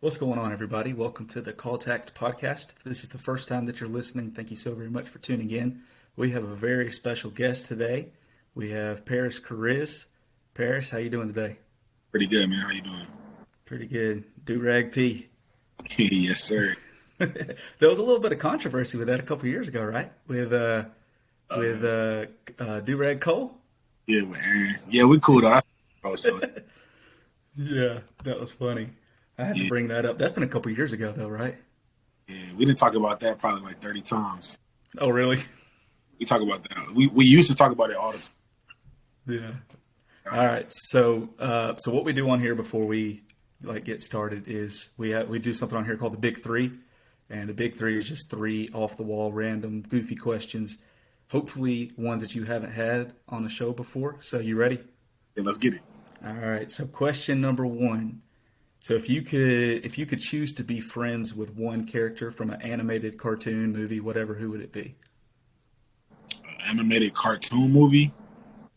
What's going on, everybody? Welcome to the Call Tact podcast. If this is the first time that you're listening, thank you so very much for tuning in. We have a very special guest today. We have Parris Chariz. Parris, how you doing today? Pretty good, man. How you doing? Pretty good. Do-rag P. Yes, sir. There was a little bit of controversy with that a couple years ago, right? With Do-rag Cole. Yeah, with Aaron. Yeah, we cool though. So Yeah, that was funny. I had to yeah, bring that up. That's been a couple years ago, though, right? yeah, we didn't talk about that probably like 30 times. Oh, really? We talk about that. We used to talk about it all the Yeah. All right. So what we do on here before we get started is we do something on here called the Big Three, and the Big Three is just three off the wall, random, goofy questions. Hopefully, ones that you haven't had on the show before. So you ready? Yeah, let's get it. All right. So question number one. So if you could choose to be friends with one character from an animated cartoon, movie, whatever, who would it be? Animated cartoon movie.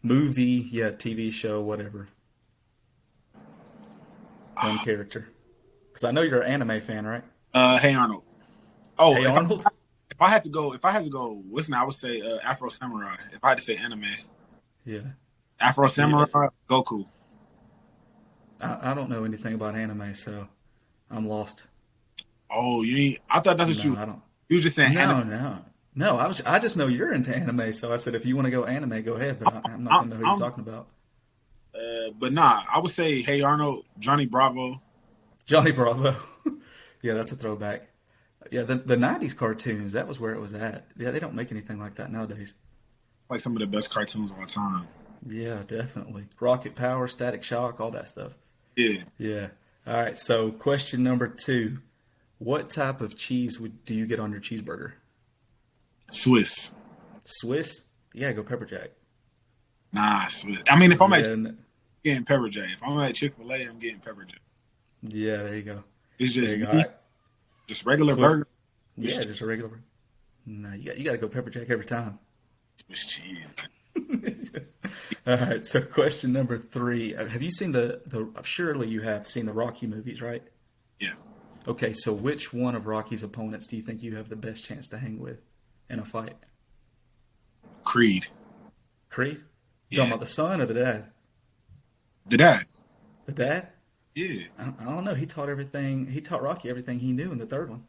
Movie, yeah, TV show, whatever. One character. Because I know you're an anime fan, right? Hey Arnold. Oh, Hey Arnold. if I had to go, listen, I would say Afro Samurai. If I had to say anime, Yeah. Afro Yeah, Samurai, Goku. I don't know anything about anime, so I'm lost. Oh, you ain't, I thought that's what No, you. I don't. You was just saying anime. No. I just know you're into anime, so I said if you want to go anime, go ahead. But I'm not I'm, gonna know who you're I'm, talking about. but nah, I would say Hey Arnold, Johnny Bravo. Johnny Bravo. Yeah, that's a throwback. Yeah, the '90s cartoons. That was where it was at. Yeah, they don't make anything like that nowadays. Like some of the best cartoons of all time. Yeah, definitely. Rocket Power, Static Shock, all that stuff. Yeah. Yeah. All right. So question number two: what type of cheese do you get on your cheeseburger? Swiss. Swiss? You gotta go pepper jack. Nah, Swiss. I mean, if I'm Yeah, at getting pepper jack, if I'm at Chick-fil-A, I'm getting pepper jack. yeah. There you go. It's There just you go. All me, right. just regular Swiss. burger, Yeah, with just a regular. No, you got to go pepper jack every time. Swiss cheese. All right. So question number three: have you seen the? Surely you have seen the Rocky movies, right? Yeah, Okay. So which one of Rocky's opponents do you think you have the best chance to hang with in a fight? Creed. Creed? You talking Yeah, about the son or the dad? the dad. The dad? Yeah, I don't know. He taught everything. He taught Rocky everything he knew in the third one.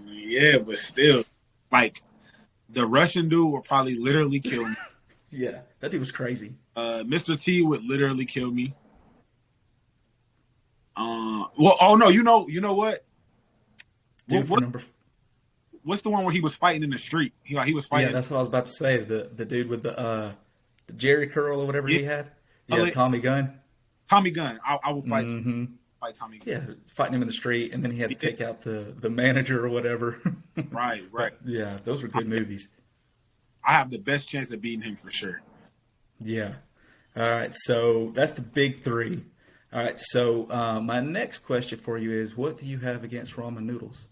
yeah, but still, like the Russian dude would probably literally kill me. Yeah, that dude was crazy. Mr. T would literally kill me. Well, oh no, you know what? Dude for What? number. What's the one where he was fighting in the street? He was Yeah, fighting. that's what I was about to say. The dude with the Jerry curl or whatever Yeah, he had. Yeah, Tommy Gunn. Tommy Gunn. I would Hmm. fight Tommy Gunn. Yeah, fighting him in the street, and then he had to Yeah, take out the manager or whatever. right, right. But yeah, those were good movies. I have the best chance of beating him for sure. Yeah. All right, so that's the big three. All right, so my next question for you is, what do you have against ramen noodles?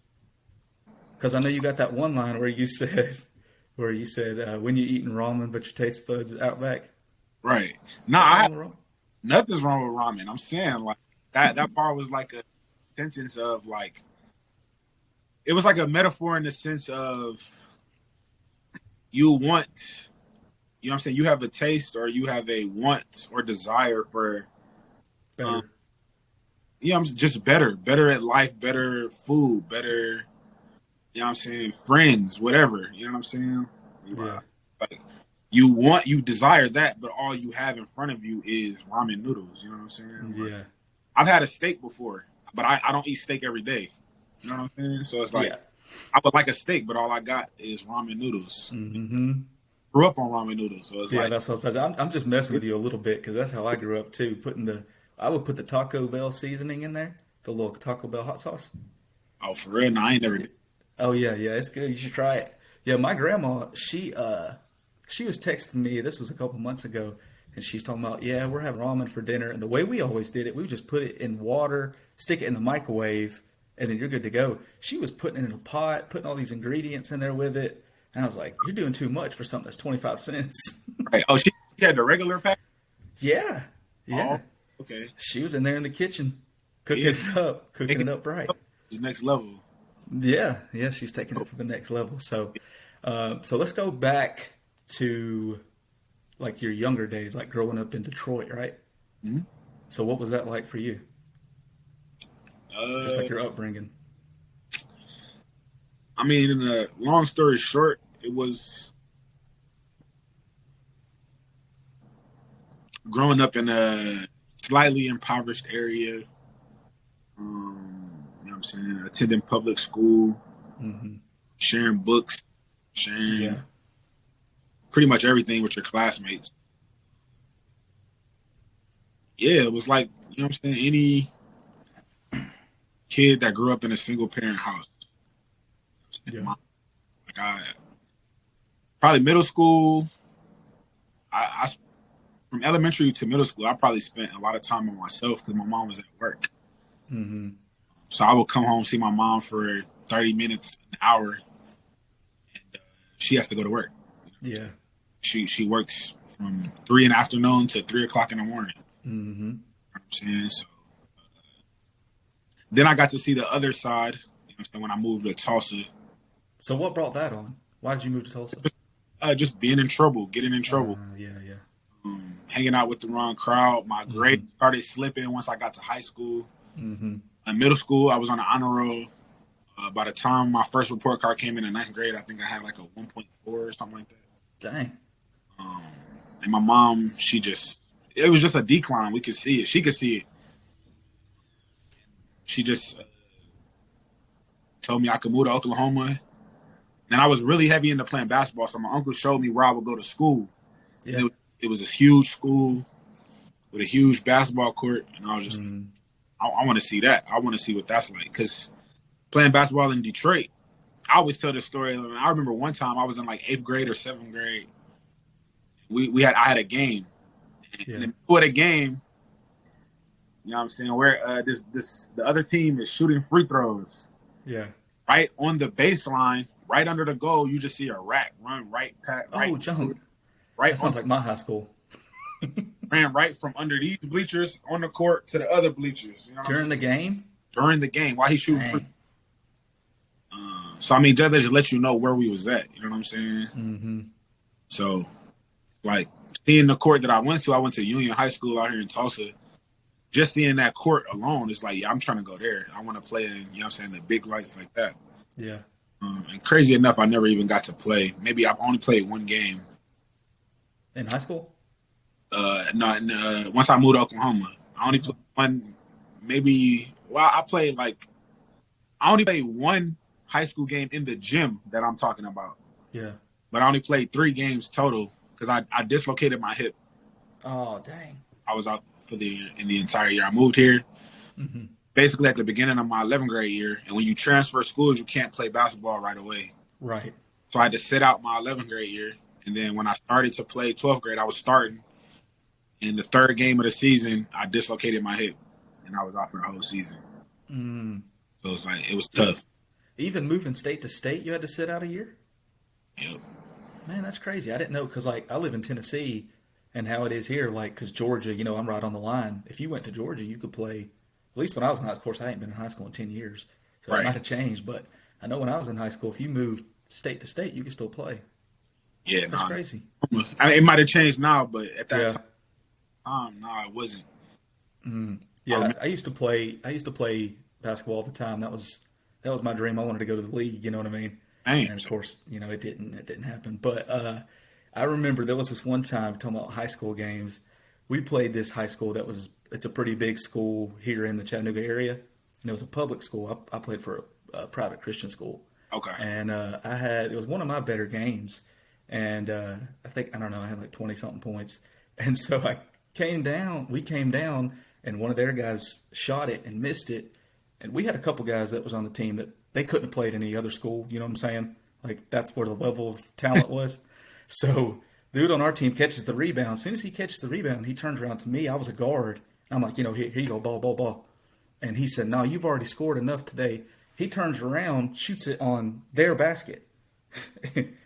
Because I know you got that one line where you said when you're eating ramen, but your taste buds is Outback. Right. Nah, What's I wrong have with ramen? nothing's wrong with ramen. I'm saying like that part was like a sentence of like it was like a metaphor in the sense of you want you know what I'm saying, you have a taste or you have a want or desire for um Better. you know what I'm saying, just better at life, better food, better you know what I'm saying, friends, whatever. You know what I'm saying? Yeah. Like you desire that, but all you have in front of you is ramen noodles. You know what I'm saying? Like, Yeah. I've had a steak before, but I don't eat steak every day. You know what I'm saying? So it's like Yeah. I would like a steak, but all I got is ramen noodles. Hmm. Grew up on ramen noodles, so it's Yeah, like that's what I was about to say. I'm just messing with you a little bit because that's how I grew up too. I would put the Taco Bell seasoning in there, the little Taco Bell hot sauce. oh for real, no, I ain't never Yeah. did. Oh yeah, yeah, it's good. You should try it. Yeah, my grandma, she was texting me. This was a couple months ago, and she's talking about, yeah, we're having ramen for dinner. And the way we always did it, we would just put it in water, stick it in the microwave, and then you're good to go. She was putting it in a pot, putting all these ingredients in there with it, and I was like, you're doing too much for something that's 25 cents. Right. Oh, she had the regular pack. Yeah, Oh, yeah. okay. She was in there in the kitchen. Yeah, cooking taking it up right. it to the next level. Yeah, yeah, she's taking it to the next level. So, so let's go back to like your younger days, like growing up in Detroit, right? Mhm. So, what was that like for you? Just Uh, like your upbringing. I mean, in a long story short, it was growing up in a slightly impoverished area. You know what I'm saying? Attending public school, Hmm. sharing books, sharing Yeah, pretty much everything with your classmates. Yeah, it was like, you know what I'm saying? Any kid that grew up in a single parent house. yeah, Like I probably middle school, I from elementary to middle school, I probably spent a lot of time on myself because my mom was at work. hmm, So I would come home, see my mom for 30 minutes, an hour, and she has to go to work. yeah, She works from 3 in the afternoon to 3 o'clock in the morning. hmm. You know what I'm saying? So then I got to see the other side. You know what I'm saying? When I moved to Tulsa, So, what brought that on? Why did you move to Tulsa? just being in trouble, getting in trouble, Yeah, yeah. hanging out with the wrong crowd. My grades Hmm. started slipping once I got to high school. Hmm. In middle school, I was on an honor roll. By the time my first report card came in ninth grade, I think I had like a 1.4 or something like that. Dang. Um, and my mom, it was just a decline. We could see it. She could see it. She just told me I could move to Oklahoma. And I was really heavy into playing basketball. So my uncle showed me where I would go to school. And Yeah. it was this huge school with a huge basketball court. And I was just, Mm. I want to see that. I want to see what that's like. Because playing basketball in Detroit, I always tell this story. I remember one time I was in like 8th grade or 7th grade. I had a game. And in Yeah. the middle of the game, you know what I'm saying, where the other team is shooting free throws. Yeah. Right on the baseline, right under the goal, you just see a rat run Oh, junk. right That on sounds like my high school. ran right from under these bleachers on the court to the other bleachers. You know what I'm During saying? the game? During the game, while he's shooting free. Dang. So I mean, that just let you know where we was at. You know what I'm saying? Hmm. So like seeing the court that I went to Union High School out here in Tulsa. Just seeing that court alone, it's like, yeah, I'm trying to go there. I want to play in, you know what I'm saying, the big lights like that. Yeah. And crazy enough, I never even got to play. Maybe I've only played one game. In high school? Not once I moved to Oklahoma, I only played one. Maybe I only played one high school game in the gym that I'm talking about. Yeah. But I only played 3 games total because I dislocated my hip. Oh, dang. I was out in the entire year. I moved here Hmm. basically at the beginning of my 11th grade year, and when you transfer schools, you can't play basketball right away. Right. So I had to sit out my 11th grade year, and then when I started to play 12th grade, I was starting. In the third game of the season, I dislocated my hip, and I was out for the whole season. Mm. So it's like it was tough. Even moving state to state, you had to sit out a year? Yep. Man, that's crazy. I didn't know because, like, I live in Tennessee and how it is here, like, because Georgia, I'm right on the line. If you went to Georgia, you could play, at least when I was in high school. Of course, I ain't been in high school in 10 years, so that Right. might have changed. But I know when I was in high school, if you moved state to state, you could still play. Yeah. That's No. crazy. I mean, it might have changed now, but at that Yeah. time, no, it wasn't. I Yeah, remember. I used to play basketball all the time. That was my dream. I wanted to go to the league, you know what I mean? Damn. And of course, it didn't happen. But I remember there was this one time talking about high school games. We played this high school it's a pretty big school here in the Chattanooga area, and it was a public school. I played for a private Christian school, Okay. and it was one of my better games, and I don't know, I had like 20 something points, and so we came down, and one of their guys shot it and missed it, and we had a couple guys that was on the team that they couldn't have played any other school. You know what I'm saying? Like that's where the level of talent was. So the dude on our team catches the rebound. As soon as he catches the rebound, he turns around to me. I was a guard. I'm like, here you go, ball, ball, ball. And he said, no, you've already scored enough today. He turns around, shoots it on their basket.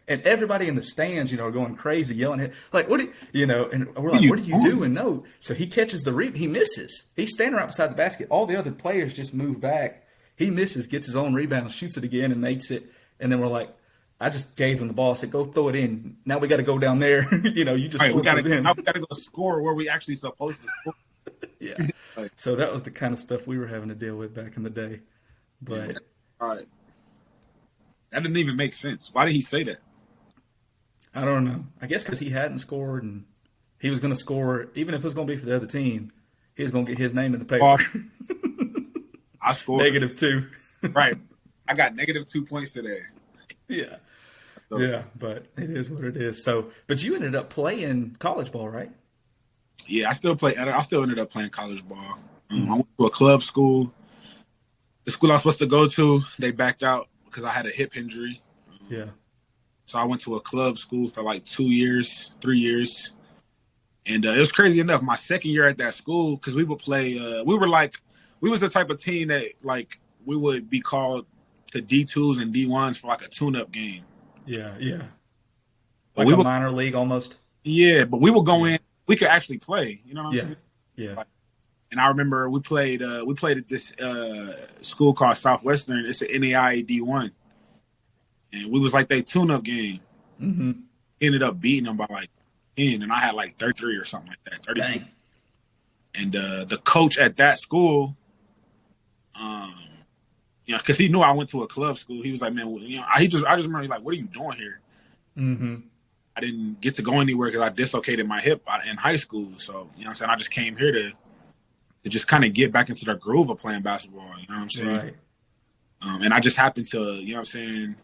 And everybody in the stands, are going crazy, yelling at like, "What do And we're What are like, you "What are you doing? doing?" No. So he catches he misses. He's standing right beside the basket. All the other players just move back. He misses, gets his own rebound, shoots it again, and makes it. And then we're like, I just gave him the ball. I said, "Go throw it in." Now we got to go down there. You just All right, scored for now them. we gotta go score where we actually supposed to score. Yeah. Like, So that was the kind of stuff we were having to deal with back in the day. yeah, But all right. That didn't even make sense. Why did he say that? I don't know. I guess because he hadn't scored and he was going to score, even if it was going to be for the other team, he was going to get his name in the paper. Oh, I scored. -2. Right. I got -2 points today. Yeah. So, Yeah. But it is what it is. So, but you ended up playing college ball, right? yeah, I still ended up playing college ball. I went to a club school. The school I was supposed to go to, they backed out because I had a hip injury. Yeah. So I went to a club school for like 2 years, 3 years. And it was crazy enough. My second year at that school, because we would play, we was the type of team that like we would be called to D2s and D1s for like a tune-up game. Yeah. Yeah. But Like we a would, minor league almost. yeah, but we would go Yeah. in. We could actually play. You know what I'm Yeah. saying? Yeah. And I remember we played at this school called Southwestern. It's an NAIA D1, and we was like they tune-up game. Mm-hmm. Ended up beating them by like 10, and I had like 33 or something like that. 33. Dang. And the coach at that school, because he knew I went to a club school, he was like, "Man, I just remember he's like, what are you doing here?" Mm-hmm. I didn't get to go anywhere because I dislocated my hip in high school. So what I'm saying, I just came here to just kind of get back into the groove of playing basketball. You know what I'm saying? Right. And I just happened to, what I'm saying,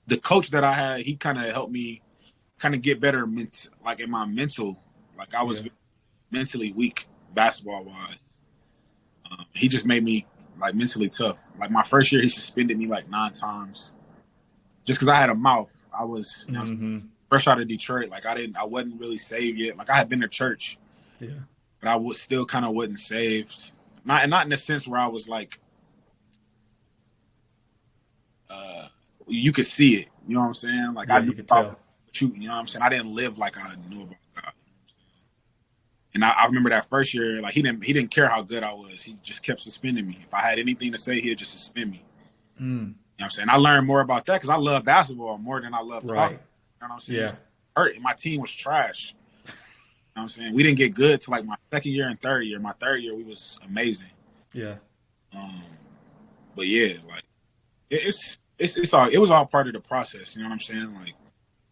the coach that I had, he kind of helped me kind of get better, like in my mental. Like I was mentally weak basketball wise. He just made me like mentally tough. Like my first year, he suspended me like 9 times just because I had a mouth. I was, fresh out of Detroit. Like I wasn't really saved yet. Like I had been to church, but I was still kind of wasn't saved. Not in the sense where I was like, you could see it. You know what I'm saying? Like I knew you could tell. you know what I'm saying? I didn't live like I knew about God. And I remember that first year, like he didn't care how good I was. He just kept suspending me. If I had anything to say, he'd just suspend me. You know what I'm saying? I learned more about that because I love basketball more than I love talking. You know what I'm saying? Yeah. Hurt. My team was trash. You know what I'm saying? We didn't get good till like my second year and third year. My third year, we was amazing. Yeah. But yeah, like it was all part of the process. You know what I'm saying? Like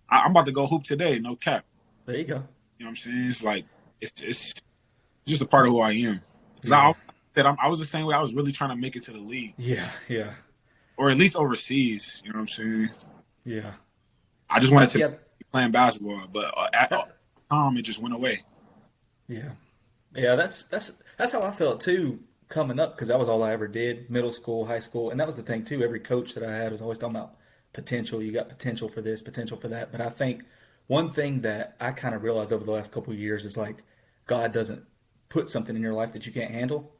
I'm about to go hoop today, no cap. There you go. You know what I'm saying? It's like it's just a part of who I am. Because I was the same way. I was really trying to make it to the league. Yeah. Yeah. Or at least overseas. You know what I'm saying? Yeah. I just wanted to be playing basketball, but at the time it just went away. Yeah. Yeah. That's how I felt too coming up because that was all I ever did, middle school, high school, and that was the thing too. Every coach that I had was always talking about potential. You got potential for this, potential for that. But I think one thing that I kind of realized over the last couple of years is like God doesn't put something in your life that you can't handle.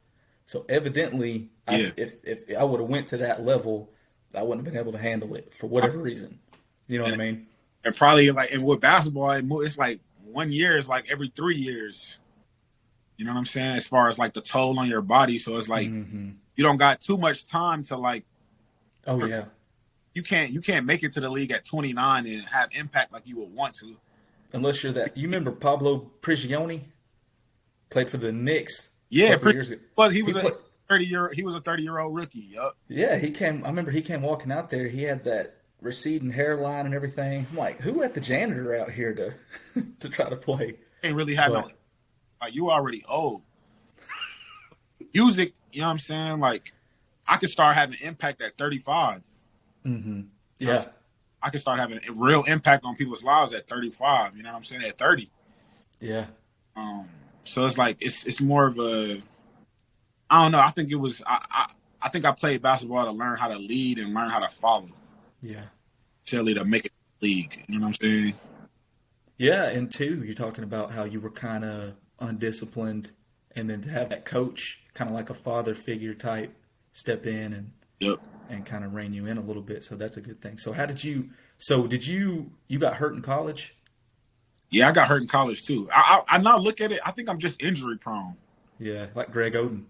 So evidently, if I would have went to that level, I wouldn't have been able to handle it for whatever reason. You know what I mean? And probably like, and with basketball, it's like 1 year is like every 3 years. You know what I'm saying? As far as like the toll on your body. So it's like you don't got too much time to like. Oh yeah. You can't make it to the league at 29 and have impact like you would want to. Unless you're that. You remember Pablo Prigioni? Played for the Knicks. Yeah, years ago. But he was a 30-year-old rookie. Yep. Yeah, he came. I remember he came walking out there. He had that receding hairline and everything. I'm like, who let the janitor out here to to try to play? Ain't really have no. Like you already old. Music, you know what I'm saying? Like I could start having impact at 35. Yeah. I could start having a real impact on people's lives at 35. You know what I'm saying? At 30. Yeah. So it's like it's more of a. I don't know. I think it was. I think I played basketball to learn how to lead and learn how to follow. Yeah. Necessarily to make it league. You know what I'm saying? Yeah, and two, you're talking about how you were kind of undisciplined, and then to have that coach, kind of like a father figure type, step in and kind of rein you in a little bit. So that's a good thing. So did you got hurt in college? Yeah, I got hurt in college too. I now look at it. I think I'm just injury prone. Yeah, like Greg Oden.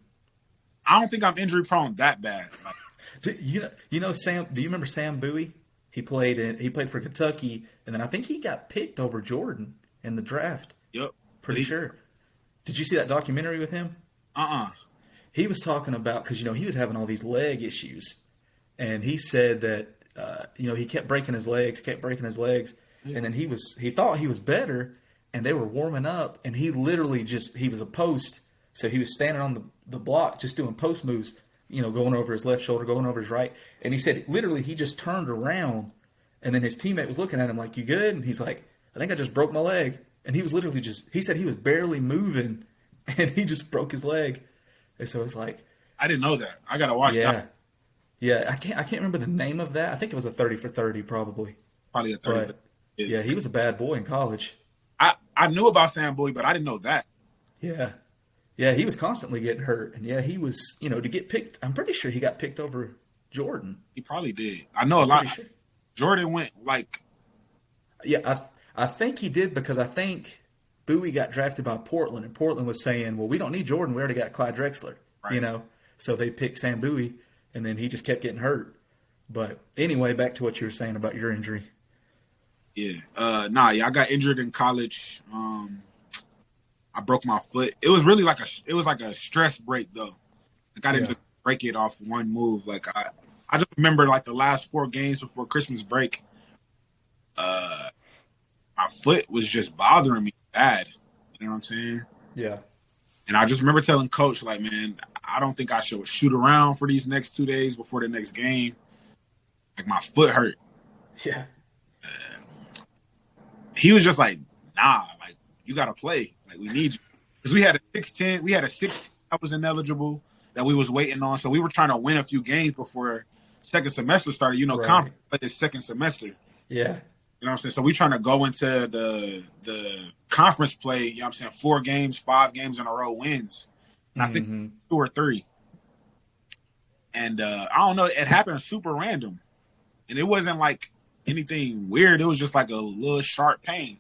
I don't think I'm injury prone that bad. Like, You know Sam? Do you remember Sam Bowie? He played for Kentucky, and then I think he got picked over Jordan in the draft. yep. Pretty sure. Did you see that documentary with him? He was talking about, because he was having all these leg issues, and he said that he kept breaking his legs, and then he thought he was better, and they were warming up, and he literally he was a post, so he was standing on the block just doing post moves, going over his left shoulder, going over his right, and he said literally he just turned around, and then his teammate was looking at him like, "You good?" And he's like, "I think I just broke my leg," and he was literally he said he was barely moving, and he just broke his leg. And so it's like, I didn't know that. I gotta watch that. Yeah. I can't remember the name of that. I think it was a 30 for 30 probably. Probably a 30. But, yeah, he was a bad boy in college. I knew about Sam Bowie, but I didn't know that. Yeah. Yeah, he was constantly getting hurt. And yeah, he was, to get picked. I'm pretty sure he got picked over Jordan. He probably did. I know a lot. Sure. Jordan went like. Yeah, I think he did, because I think Bowie got drafted by Portland, and Portland was saying, well, we don't need Jordan. We already got Clyde Drexler, right. So they picked Sam Bowie, and then he just kept getting hurt. But anyway, back to what you were saying about your injury. Yeah. I got injured in college. I broke my foot. It was really like a stress break though. Like I didn't just break it off one move. Like I just remember like the last 4 games before Christmas break. My foot was just bothering me bad. You know what I'm saying? Yeah. And I just remember telling coach, like, man, I don't think I should shoot around for these next 2 days before the next game. Like my foot hurt. Yeah. He was just like, nah, like you got to play. Like we need you. Because we had a 6'10". We had a 6'10" that was ineligible that we was waiting on. So we were trying to win a few games before second semester started. Right. Conference is second semester. Yeah. You know what I'm saying? So we trying to go into the conference play, 4 games, 5 games in a row wins. And I think 2 or 3. And I don't know, it happened super random. And it wasn't like anything weird. It was just like a little sharp pain.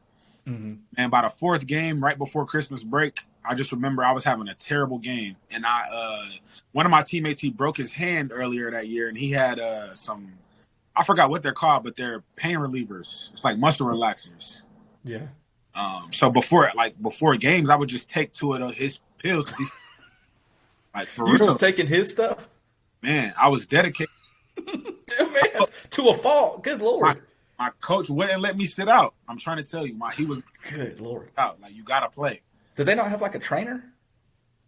Mm-hmm. And by the 4th game, right before Christmas break, I just remember I was having a terrible game. And one of my teammates, he broke his hand earlier that year, and he had some, I forgot what they're called, but they're pain relievers. It's like muscle relaxers. Yeah. So before games, I would just take 2 of his pills. Like for you real. Just taking his stuff? Man, I was dedicated. Man, to a fault. Good Lord. My coach wouldn't let me sit out. I'm trying to tell you, he was good Lord out. Like you gotta play. Did they not have like a trainer?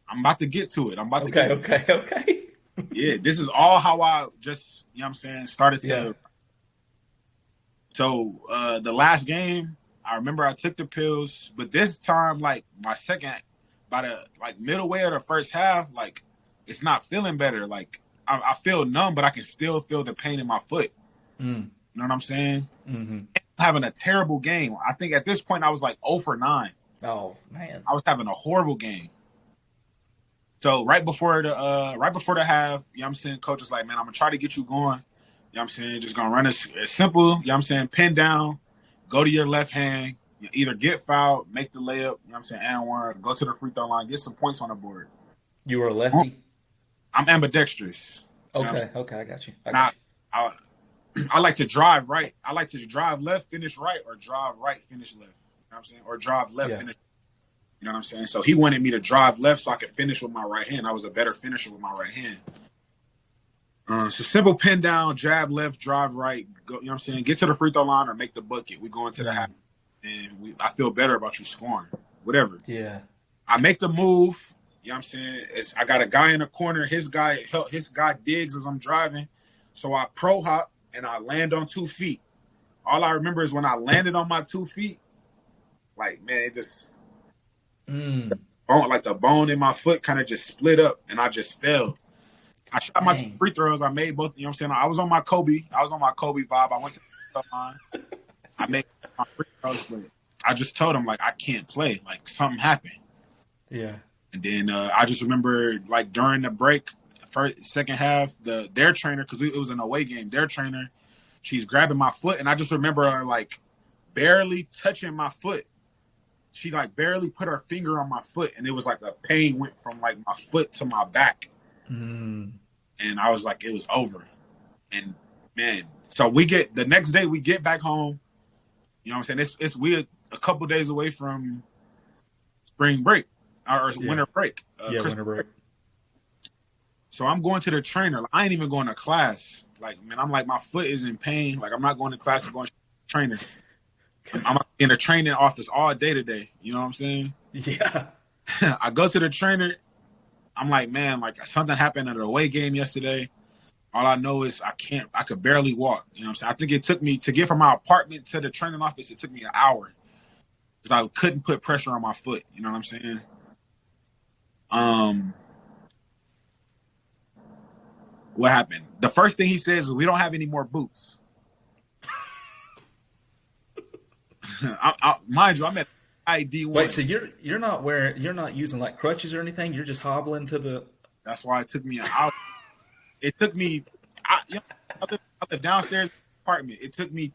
I'm about to get to it. Okay. Yeah, this is all how I just, started to. Yeah. So the last game, I remember I took the pills, but this time, like my second, by the middle way of the first half, like it's not feeling better. Like I feel numb, but I can still feel the pain in my foot. You know what I'm saying? Mm-hmm. Having a terrible game. I think at this point I was like 0 for 9. Oh man, I was having a horrible game. So right before the half, coach was like, man, I'm gonna try to get you going. Just gonna run as simple, pin down, go to your left hand, either get fouled, make the layup, and one, go to the free throw line, get some points on the board. You were a lefty? I'm ambidextrous. Okay, I got you. I like to drive right. I like to drive left, finish right, or drive right, finish left. You know what I'm saying? Or drive left, finish. You know what I'm saying? So he wanted me to drive left so I could finish with my right hand. I was a better finisher with my right hand. So simple pin down, jab left, drive right. Go, get to the free throw line or make the bucket. We go into the half, and I feel better about you scoring. Whatever. Yeah. I make the move. I got a guy in the corner. His guy digs as I'm driving. So I pro hop and I land on 2 feet. All I remember is when I landed on my 2 feet, like, man, it just like the bone in my foot kind of just split up and I just fell. I shot my 2 free throws. I made both. You know what I'm saying? I was on my Kobe vibe. I went to the line. I made my free throws, but I just told him, like, I can't play. Like, something happened. Yeah. And then I just remember, like, during the break, second half, their trainer, because it was an away game, their trainer, she's grabbing my foot, and I just remember her like barely touching my foot. She like barely put her finger on my foot, and it was like a pain went from like my foot to my back. And I was like, it was over. And man, so the next day we get back home. You know what I'm saying? We're a couple days away from spring break or winter break. Winter break. So I'm going to the trainer. I ain't even going to class. Like, man, I'm like, my foot is in pain. Like, I'm not going to class. I'm going to the trainer. I'm in the training office all day today. You know what I'm saying? Yeah. I go to the trainer. I'm like, man, like something happened at an away game yesterday. All I know is I could barely walk. You know what I'm saying? I think it took me to get from my apartment to the training office. It took me an hour because I couldn't put pressure on my foot. You know what I'm saying? What happened? The first thing he says is, we don't have any more boots. Mind you, I'm at ID one. Wait, so you're not using like crutches or anything? You're just hobbling to the. That's why it took me an hour. It took me. I live downstairs in the apartment. It took me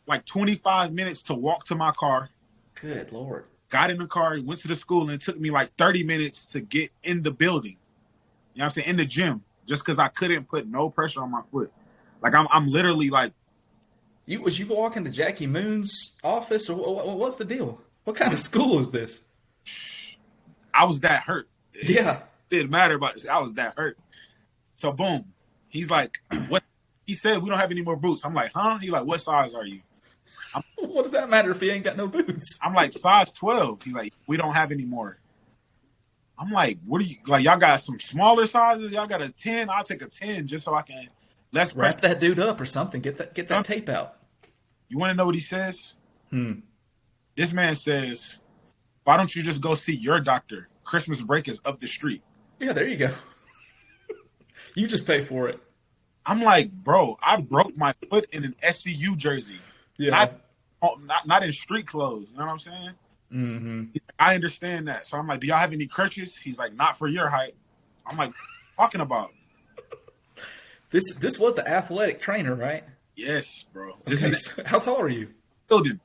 like 25 minutes to walk to my car. Good Lord. Got in the car, went to the school, and it took me like 30 minutes to get in the building. You know what I'm saying? In the gym, just because I couldn't put no pressure on my foot. Like I'm literally like. Was you walking to Jackie Moon's office, or what's the deal? What kind of school is this? I was that hurt. Yeah. It didn't matter about this. I was that hurt. So boom. He's like, what? He said, we don't have any more boots. I'm like, huh? He's like, what size are you? What does that matter if he ain't got no boots? I'm like, size 12. He's like, we don't have any more. I'm like, what are you, like, y'all got some smaller sizes? Y'all got a 10? I'll take a 10 just so I can, let's wrap that dude up or something. Get that tape out. You want to know what he says? This man says, why don't you just go see your doctor? Christmas break is up the street. Yeah, there you go. You just pay for it. I'm like, bro, I broke my foot in an SCU jersey. Yeah. Not in street clothes. You know what I'm saying? Mm-hmm. I understand that. So I'm like, do y'all have any crutches? He's like, not for your height. I'm like, talking about? This was the athletic trainer, right? Yes, bro. How tall are you? Building.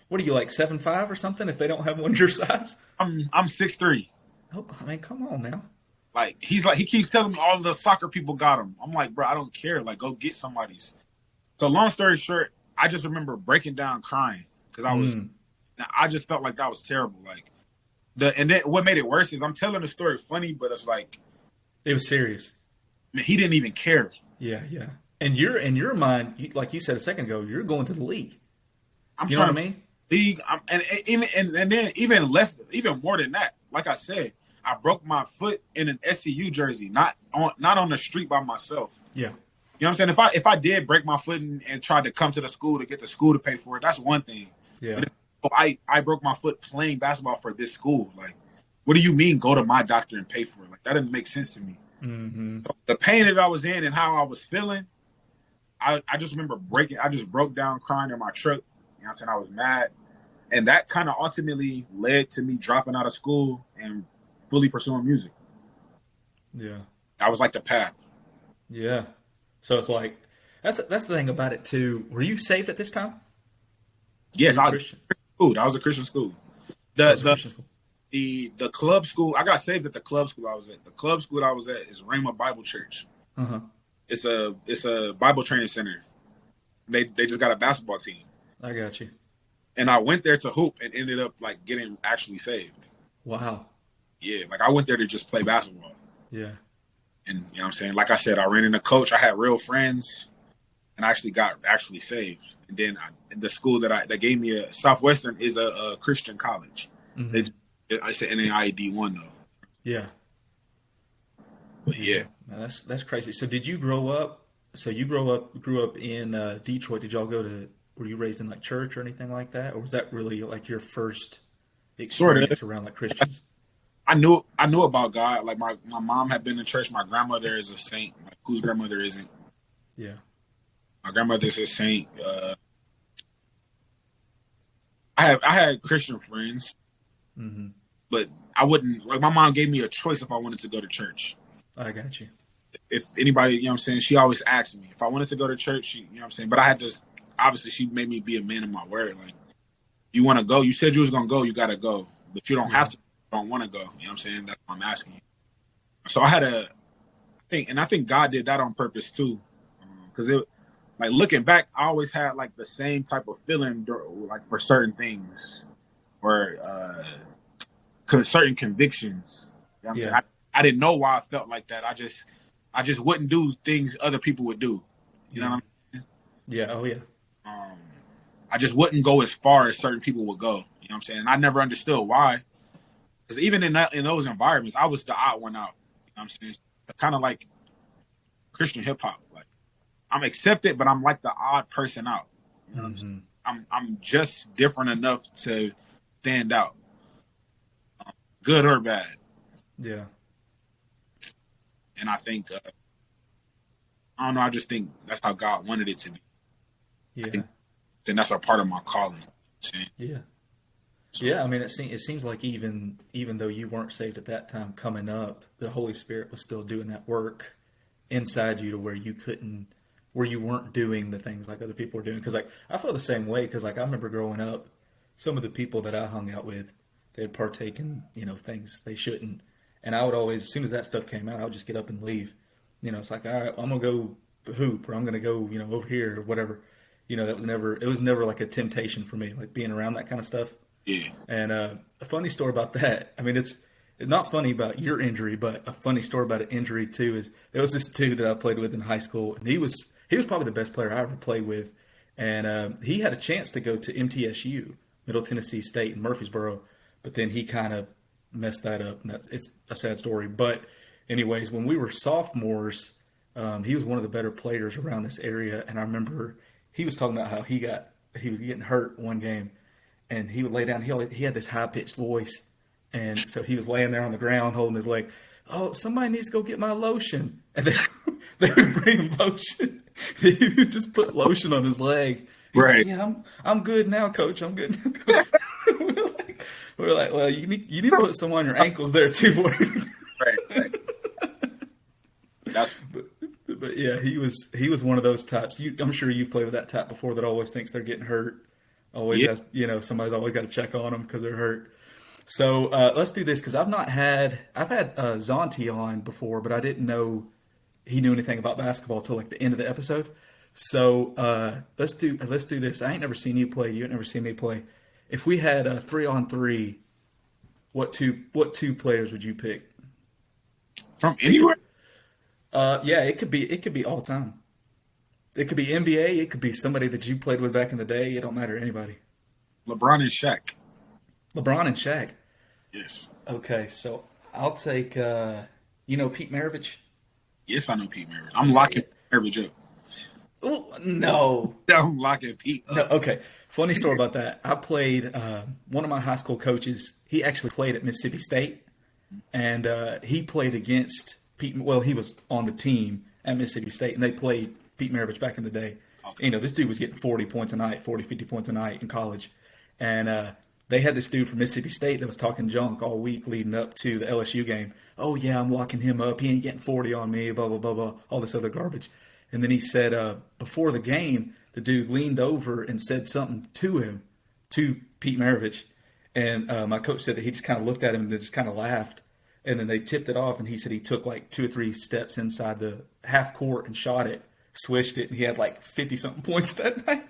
What are you, like 7'5" or something? If they don't have one your size, I'm 6'3". Oh, I mean, come on now. Like he keeps telling me all of the soccer people got him. I'm like, bro, I don't care. Like, go get somebody's. So long story short, I just remember breaking down crying because I just felt like that was terrible. Like and then what made it worse is I'm telling the story funny, but it's like it was serious. Man, he didn't even care. Yeah. And you're in your mind, like you said a second ago, you're going to the league. You know what I mean? League, and then even more than that. Like I said, I broke my foot in an SCU jersey, not on the street by myself. Yeah. You know what I'm saying? If I did break my foot and tried to come to the school to get the school to pay for it, that's one thing. Yeah. But I broke my foot playing basketball for this school. Like, what do you mean go to my doctor and pay for it? Like, that doesn't make sense to me. Mm-hmm. So the pain that I was in and how I was feeling, I just remember I just broke down crying in my truck. You know what I'm saying? I was mad. And that kind of ultimately led to me dropping out of school and fully pursuing music. Yeah. That was like the path. Yeah. So it's like, that's the thing about it too. Were you saved at this time? Yes, I was Christian school. That was a Christian school. The club school, I got saved at the club school I was at. The club school I was at is Ramen Bible Church. Uh-huh. It's a Bible training center. They just got a basketball team. I got you. And I went there to hoop and ended up like getting actually saved. Wow. Yeah, like I went there to just play basketball. Yeah. And you know what I'm saying? Like I said, I ran into a coach. I had real friends and I actually got saved. And then the school that gave me a Southwestern is a Christian college. Mm-hmm. I said NAID 1 though. Yeah. But yeah. Man, that's crazy. So did you grow up? So you grew up in Detroit. Did y'all were you raised in like church or anything like that? Or was that really like your first experience around like Christians? I knew about God. Like my mom had been in church. My grandmother is a saint. Like, whose grandmother isn't? Yeah. My grandmother's a saint. I had Christian friends, but I wouldn't like. My mom gave me a choice if I wanted to go to church. I got you. if anybody, you know what I'm saying, she always asked me if I wanted to go to church. She, you know what I'm saying, but I had to. Obviously, she made me be a man of my word. Like, you want to go? You said you was gonna go. You gotta go, but you don't have to. You don't want to go. You know what I'm saying? That's what I'm asking you. So I had I think God did that on purpose too, because it, like looking back, I always had like the same type of feeling, like for certain things or certain convictions. You know what I'm saying? I didn't know why I felt like that. I just wouldn't do things other people would do. You know what I'm saying? Yeah. Oh yeah. I just wouldn't go as far as certain people would go. You know what I'm saying? And I never understood why. Because even in those environments, I was the odd one out. You know what I'm saying? It's kind of like Christian hip hop. Like, I'm accepted, but I'm like the odd person out. You know what I'm saying? I'm just different enough to stand out, good or bad. Yeah. And I think, I don't know. I just think that's how God wanted it to be. Yeah. And that's a part of my calling. Yeah. Yeah, I mean, it seems like even though you weren't saved at that time, coming up, the Holy Spirit was still doing that work inside you to where you weren't doing the things like other people were doing. Because like I feel the same way. Because like I remember growing up, some of the people that I hung out with, they'd partake in things they shouldn't, and I would always, as soon as that stuff came out, I would just get up and leave. It's like, all right, I'm gonna go hoop, or I'm gonna go over here or whatever. It was never like a temptation for me, like being around that kind of stuff. Yeah. And a funny story about that. I mean, it's not funny about your injury, but a funny story about an injury too is there was this dude that I played with in high school, and he was probably the best player I ever played with, and he had a chance to go to MTSU, Middle Tennessee State in Murfreesboro, but then he kind of messed that up, and it's a sad story. But anyways, when we were sophomores, he was one of the better players around this area, and I remember he was talking about how he was getting hurt one game, and he would lay down. He had this high pitched voice, and so he was laying there on the ground holding his leg. Oh, somebody needs to go get my lotion, and they would bring him lotion. He would just put lotion on his leg. He's right. Like, yeah, I'm good now, coach. I'm good now, coach. we're like, well, you need to put some on your ankles there too, boy. Right. But yeah, he was one of those types. I'm sure you've played with that type before that always thinks they're getting hurt. Always has, somebody's always got to check on them because they're hurt. So let's do this because I've had Zonti on before, but I didn't know he knew anything about basketball till like the end of the episode. So let's do this. I ain't never seen you play. You ain't never seen me play. If we had a 3-on-3, what two players would you pick? From anywhere? Yeah, it could be all time. It could be NBA. It could be somebody that you played with back in the day. It don't matter, anybody. LeBron and Shaq. LeBron and Shaq. Yes. Okay, so I'll take. Pete Maravich. Yes, I know Pete Maravich. I'm locking Maravich up. Oh no! I'm locking Pete up. No, okay. Funny story about that. I played one of my high school coaches. He actually played at Mississippi State, and he played against Pete. Well, he was on the team at Mississippi State, and they played Pete Maravich back in the day. Okay. This dude was getting 40 points a night, 40, 50 points a night in college. And they had this dude from Mississippi State that was talking junk all week leading up to the LSU game. Oh, yeah, I'm locking him up. He ain't getting 40 on me, blah, blah, blah, blah, all this other garbage. And then he said before the game, the dude leaned over and said something to Pete Maravich. And my coach said that he just kind of looked at him and just kind of laughed. And then they tipped it off, and he said he took like 2 or 3 steps inside the half court and shot it, swished it, and he had like 50-something points that night.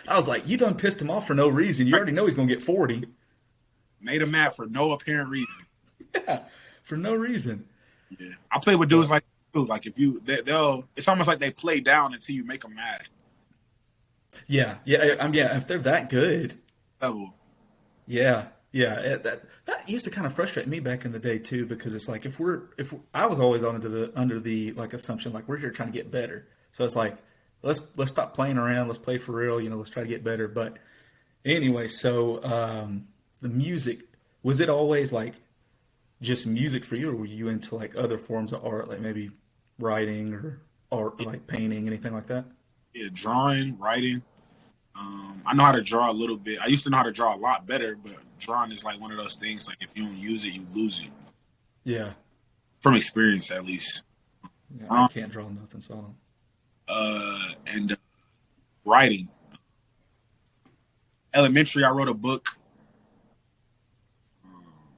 I was like, you done pissed him off for no reason. You already know he's going to get 40. Made him mad for no apparent reason. Yeah, for no reason. Yeah, I play with dudes like if you, it's almost like they play down until you make them mad. Yeah. If they're that good. Level. Yeah. That used to kind of frustrate me back in the day too, because it's like if I was always under the like assumption like we're here trying to get better. So it's like let's stop playing around, let's play for real, let's try to get better. But anyway, so the music, was it always like just music for you, or were you into like other forms of art, like maybe writing or art, like painting, anything like that? Yeah, drawing, writing. I know how to draw a little bit. I used to know how to draw a lot better, but drawing is like one of those things, like if you don't use it, you lose it. Yeah. From experience, at least. Yeah, I can't draw nothing, so I don't. And writing. Elementary, I wrote a book.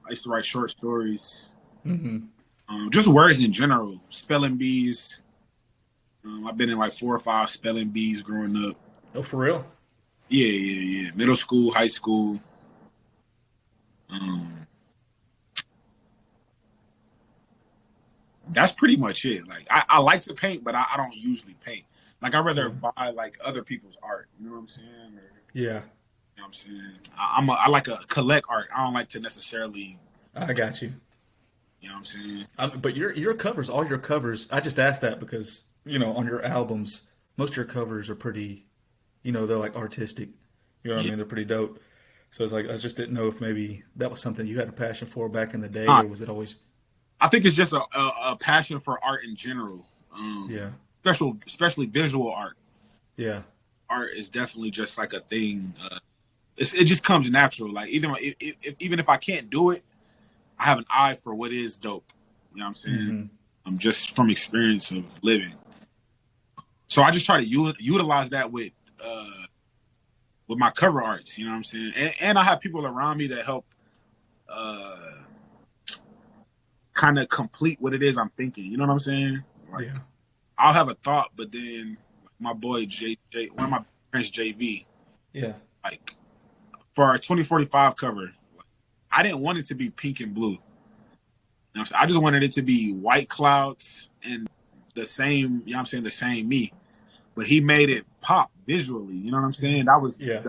I used to write short stories. Mm-hmm. Just words in general. Spelling bees. I've been in like 4 or 5 spelling bees growing up. Oh, for real? Yeah. Middle school, high school. Um, that's pretty much it. Like I like to paint, but I don't usually paint. Like I rather buy like other people's art. You know what I'm saying? Or, Yeah. you know what I'm saying? I like to collect art. I don't like to necessarily. I got you. You know what I'm saying? But your covers, all your covers, I just asked that because, on your albums, most of your covers are pretty, they're like artistic. You know what I Yeah. mean? They're pretty dope. So it's like, I just didn't know if maybe that was something you had a passion for back in the day, Nah, or was it always, I think it's just a passion for art in general. yeah, Especially visual art. yeah, Art is definitely just like a thing. It just comes natural. Like even if I can't do it, I have an eye for what is dope. You know what I'm saying? hmm, I'm just from experience of living. So I just try to utilize that with my cover arts. You know what I'm saying? And I have people around me that help uh, kind of complete what it is I'm thinking. You know what I'm saying? Like yeah, I'll have a thought, but then my boy one of my friends, JV, yeah, like for our 2045 cover, I didn't want it to be pink and blue. You know what I'm saying? I just wanted it to be white clouds and the same, you know what I'm saying, the same me. But he made it pop visually. You know what I'm saying? That was yeah.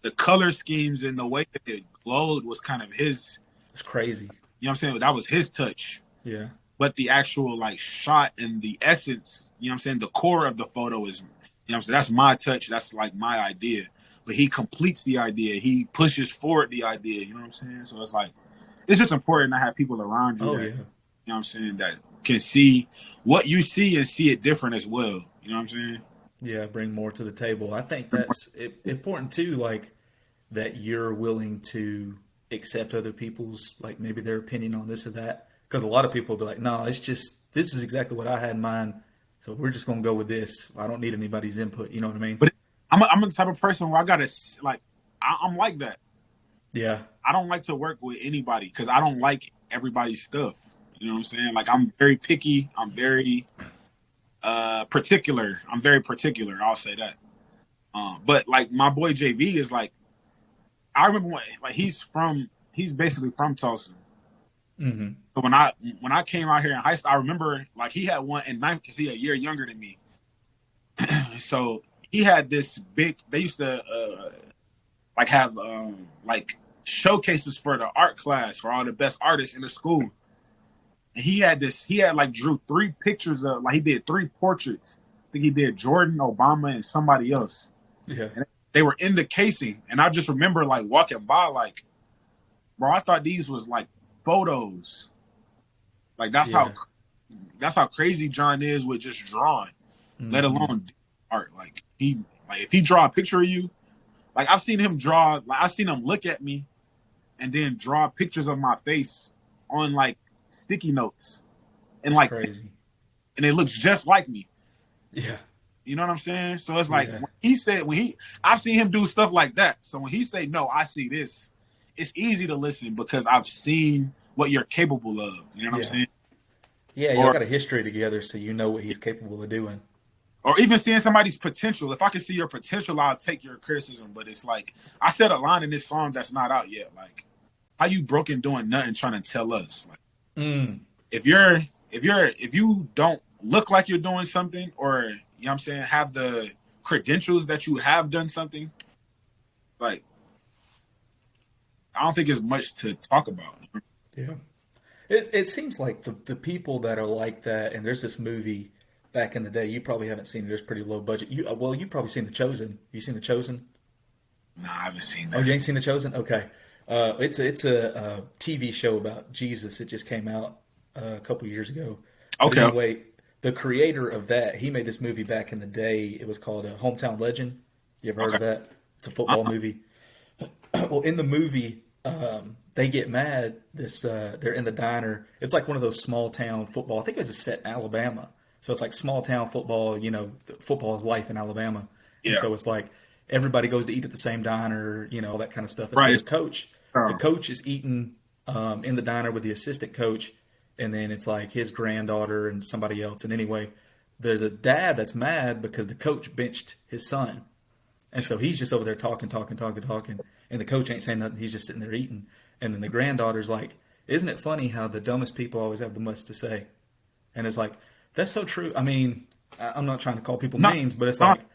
the color schemes and the way that it glowed was kind of his, It's crazy. you know what I'm saying? That was his touch. Yeah, But the actual like shot and the essence, you know what I'm saying? The core of the photo is, you know what I'm saying? That's my touch. That's like my idea. But he completes the idea. He pushes forward the idea. You know what I'm saying? So it's like, it's just important to have people around you oh that, yeah, you know what I'm saying, that can see what you see and see it different as well. You know what I'm saying? yeah. Bring more to the table. I think that's important too. Like that you're willing to accept other people's, like, maybe their opinion on this or that. Because a lot of people will be like, no, it's just this is exactly what I had in mind, so we're just gonna go with this. I don't need anybody's input. You know what I mean? But I'm the type of person where I gotta like, I'm like that. Yeah, I don't like to work with anybody because I don't like everybody's stuff. You know what I'm saying? Like I'm very picky. I'm very particular. I'm very particular. I'll say that. But like my boy JV is like, I remember like he's basically from Tulsa. hmm, So when I came out here in high school, I remember like he had one in ninth because he a year younger than me. So he had this big. They used to like have like showcases for the art class for all the best artists in the school. And he had this. He had like drew 3 pictures of like he did 3 portraits. I think he did Jordan, Obama, and somebody else. yeah, And they were in the casing, and I just remember like walking by, like, bro, I thought these was like photos. Like yeah, that's how crazy John is with just drawing, let hmm, alone art. Like if he draw a picture of you, like I've seen him draw, like I've seen him look at me and then draw pictures of my face on like sticky notes and it's like, crazy. and it looks just like me. Yeah, You know what I'm saying? So it's like yeah, I've seen him do stuff like that. So when he say no, I see this. It's easy to listen because I've seen what you're capable of. You know what I'm yeah, saying? yeah. Y'all Or got a history together, so you know what he's capable of doing. or even seeing somebody's potential. If I can see your potential, I'll take your criticism. But it's like I said a line in this song that's not out yet. Like, how you broken doing nothing trying to tell us? Like, Mm, if you don't look like you're doing something, or you know what I'm saying, have the credentials that you have done something, like I don't think it's much to talk about. yeah. It seems like the people that are like that, and there's this movie back in the day. You probably haven't seen it. There's pretty low budget. You've probably seen The Chosen. You seen The Chosen? Nah, I haven't seen Oh, you that. ain't seen The Chosen? Okay. It's a TV show about Jesus. It just came out a couple years ago. But Okay. anyway, the creator of that, he made this movie back in the day. It was called Hometown Legend. You ever heard Okay. of that? It's a football Uh-uh. movie. Well, in the movie, they get mad. They're in the diner. It's like one of those small town football. I think it was a set in Alabama. So it's like small town football. Football is life in Alabama, and Yeah. so it's like everybody goes to eat at the same diner, all that kind of stuff. And so Right. the Uh, coach is eating in the diner with the assistant coach, and then it's like his granddaughter and somebody else. And anyway, there's a dad that's mad because the coach benched his son, and so he's just over there talking, talking, talking, talking, and the coach ain't saying nothing. He's just sitting there eating, and then the granddaughter's like, "Isn't it funny how the dumbest people always have the most to say?" And it's like, that's so true. I mean, I'm not trying to call people not, names, but it's not, like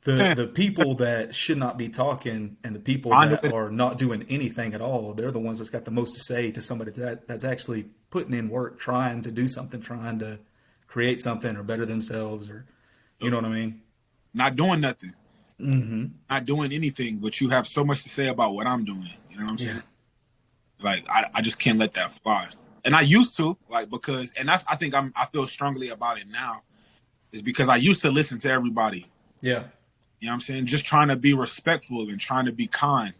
the people that should not be talking and the people I know that it. are not doing anything at all, they're the ones that's got the most to say to somebody that's actually putting in work, trying to do something, trying to create something or better themselves, or you know what I mean? Not doing nothing, Mm-hmm. not doing anything, but you have so much to say about what I'm doing. You know what I'm Yeah. saying? It's like I just can't let that fly. And I used to, like, because, and that's, I think I feel strongly about it now, is because I used to listen to everybody. Yeah. You know what I'm saying? Just trying to be respectful and trying to be kind.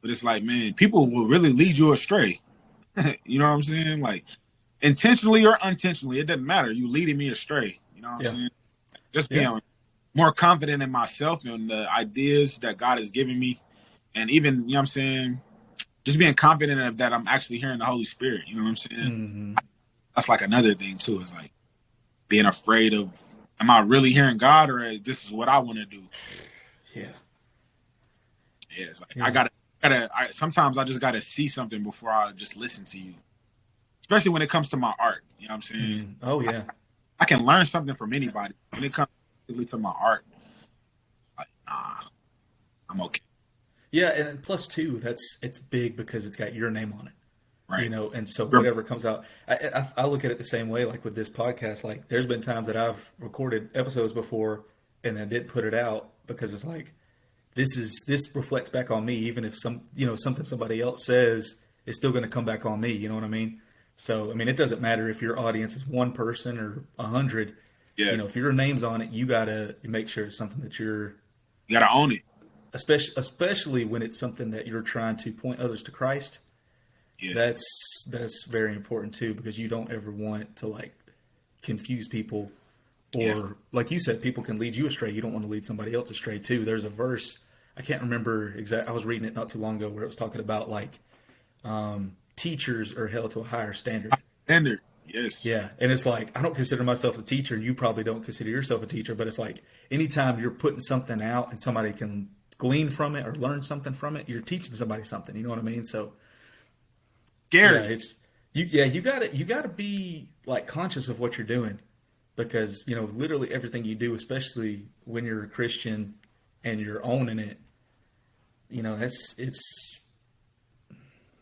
But it's like, man, people will really lead you astray. You know what I'm saying? Like, intentionally or unintentionally, it doesn't matter. You leading me astray. You know what I'm Yeah. saying? Just Yeah. being more confident in myself and the ideas that God has given me. And even, you know what I'm saying? Just being confident of that I'm actually hearing the Holy Spirit. You know what I'm saying? Mm-hmm. That's like another thing too. Is like being afraid of, am I really hearing God, or this is what I want to do? Yeah. Yeah, it's like Yeah. sometimes I just gotta see something before I just listen to you. Especially when it comes to my art. You know what I'm saying? Mm. Oh yeah. I can learn something from anybody. When it comes to my art, like, nah, I'm okay. Yeah, and plus two, it's big because it's got your name on it. Right. And so whatever comes out, I look at it the same way. Like with this podcast, like there's been times that I've recorded episodes before and then didn't put it out because it's like this reflects back on me, even if something somebody else says is still going to come back on me. You know what I mean? So I mean, it doesn't matter if your audience is one person or 100. Yeah. If your name's on it, you gotta make sure it's something that you're You gotta own it. especially when it's something that you're trying to point others to Christ. Yeah. That's very important too, because you don't ever want to like confuse people, or Yeah. like you said, people can lead you astray. You don't want to lead somebody else astray too. There's a verse, I can't remember exact. I was reading it not too long ago where it was talking about like teachers are held to a higher standard. Standard. Yes. Yeah, and it's like I don't consider myself a teacher, and you probably don't consider yourself a teacher. But it's like anytime you're putting something out and somebody can glean from it or learn something from it, you're teaching somebody something. You know what I mean? So yeah, Scary. you gotta be like conscious of what you're doing, because literally everything you do, especially when you're a Christian and you're owning it, it's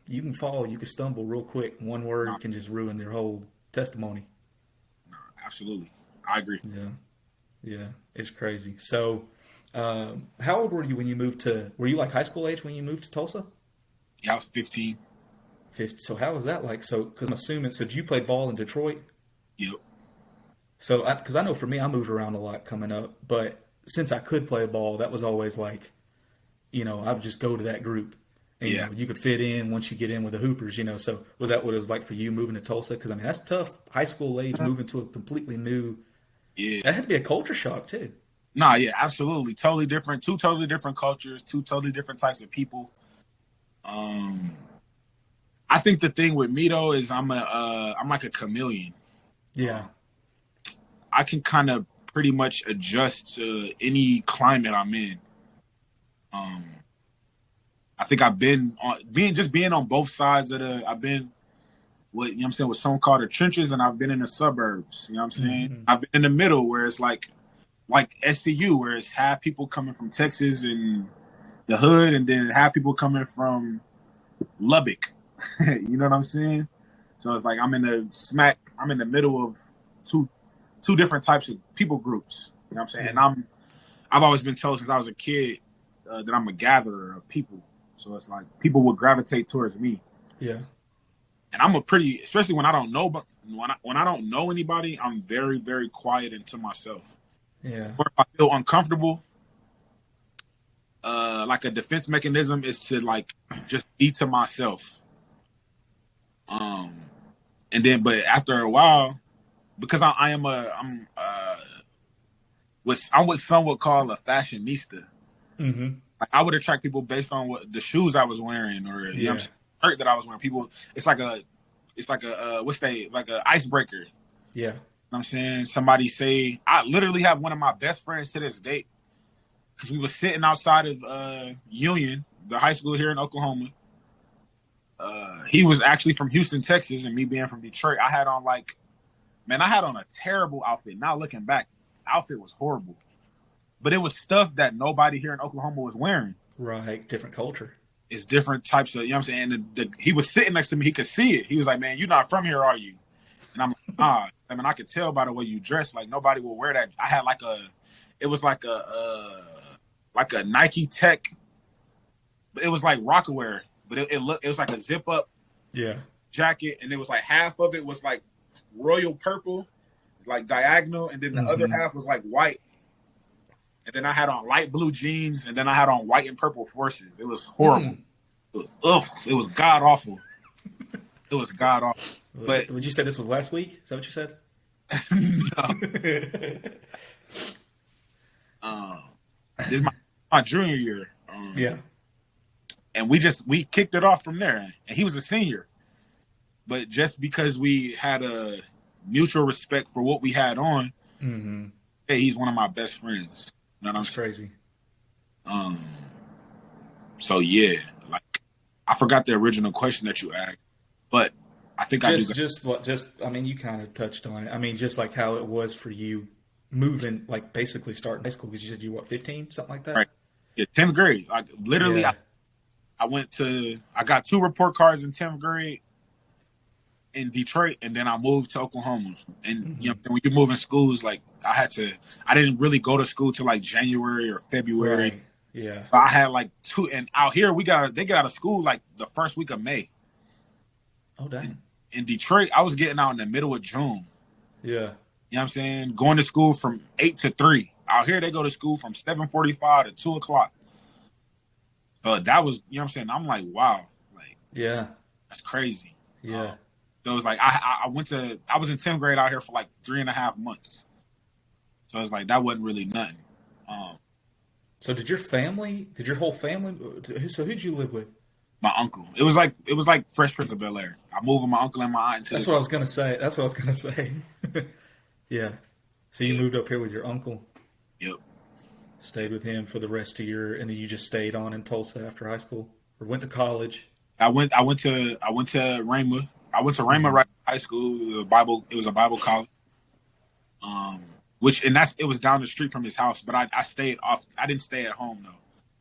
you can fall, you can stumble real quick. One word No, can just ruin their whole testimony. no, absolutely. I agree. Yeah, yeah, it's crazy. So, how old were you when you moved to? Were you like high school age when you moved to Tulsa? Yeah, I was 15. 50. So how was that like? So, because I'm assuming, so did you play ball in Detroit? Yep. So, because I know for me, I moved around a lot coming up, but since I could play ball, that was always like, I would just go to that group, and Yeah. you could fit in once you get in with the Hoopers. So was that what it was like for you moving to Tulsa? Because I mean, that's tough. High school age, moving to a completely new. Yeah. That had to be a culture shock too. Nah, yeah, absolutely. Totally different. Two totally different cultures, two totally different types of people. Um, I think the thing with me though is I'm like a chameleon. Yeah, I can kind of pretty much adjust to any climate I'm in. Um, I think I've been being on both sides of I've been what I'm saying, with someone called the trenches, and I've been in the suburbs. You know what I'm saying? mm-hmm. I've been in the middle where it's like SCU, where it's half people coming from Texas and the hood, and then half people coming from Lubbock. You know what I'm saying? So it's like I'm in the middle of two different types of people groups. You know what I'm saying? Yeah. And I've always been told since I was a kid that I'm a gatherer of people. So it's like people would gravitate towards me. Yeah, And I'm especially when I don't know, but when I don't know anybody, I'm very, very quiet and to myself. yeah, Or if I feel uncomfortable, like a defense mechanism is to like just be to myself. And then, but after a while, because I'm what some would call a fashionista. Mm-hmm. Like I would attract people based on what the shoes I was wearing, or you know what I'm Yeah. saying, shirt that I was wearing. People, it's like a what's they like a icebreaker. Yeah. You know what I'm saying, somebody say, I literally have one of my best friends to this day, because we were sitting outside of Union, the high school here in Oklahoma. He was actually from Houston, Texas, and me being from Detroit, I had on a terrible outfit. Now looking back, this outfit was horrible. But it was stuff that nobody here in Oklahoma was wearing. Right. Different culture. It's different types of, you know what I'm saying? And he was sitting next to me. He could see it. He was like, man, you're not from here, are you? And I'm like, nah. I mean, I could tell by the way you dress. Like, nobody will wear that. I had it was like a Nike Tech. It was like Rockaware, but it was like a zip up Yeah. jacket. And it was like half of it was like royal purple, like diagonal. And then the other half was like white. And then I had on light blue jeans, and then I had on white and purple forces. It was horrible. It was god awful. It was god awful. But would you say this was last week? Is that what you said? This is my junior year. Yeah. And we kicked it off from there. And he was a senior. But just because we had a mutual respect for what we had on, hey, he's one of my best friends. You know what I'm saying? Crazy. So yeah, like I forgot the original question that you asked, but I think I mean, you kind of touched on it. I mean, just like how it was for you moving, like basically starting high school, because you said you were, what, 15, something like that? Right. Yeah, 10th grade. Like literally, Yeah. I got 2 report cards in 10th grade in Detroit, and then I moved to Oklahoma. And you know, when you move in schools, like I didn't really go to school till like January or February. Right. Yeah. But I had like 2, and out here they get out of school like the first week of May. Oh, dang. In Detroit, I was getting out in the middle of June. Yeah. You know what I'm saying? Going to school from 8 to 3. Out here, they go to school from 7:45 to 2 o'clock. So that was, you know what I'm saying? I'm like, wow. Like, Yeah. that's crazy. Yeah. So it was like, I was in 10th grade out here for like 3.5 months. So it was like, that wasn't really nothing. So did your whole family, so who'd you live with? My uncle. It was like Fresh Prince of Bel-Air. I moved with my uncle and my aunt into That's what I was going to say. Yeah. So you moved up here with your uncle, Yep. stayed with him for the rest of and then you just stayed on in Tulsa after high school or went to college? I went to Ramen. I went to Ramen right after high school. It was a Bible college. It was down the street from his house, but I stayed off. I didn't stay at home though.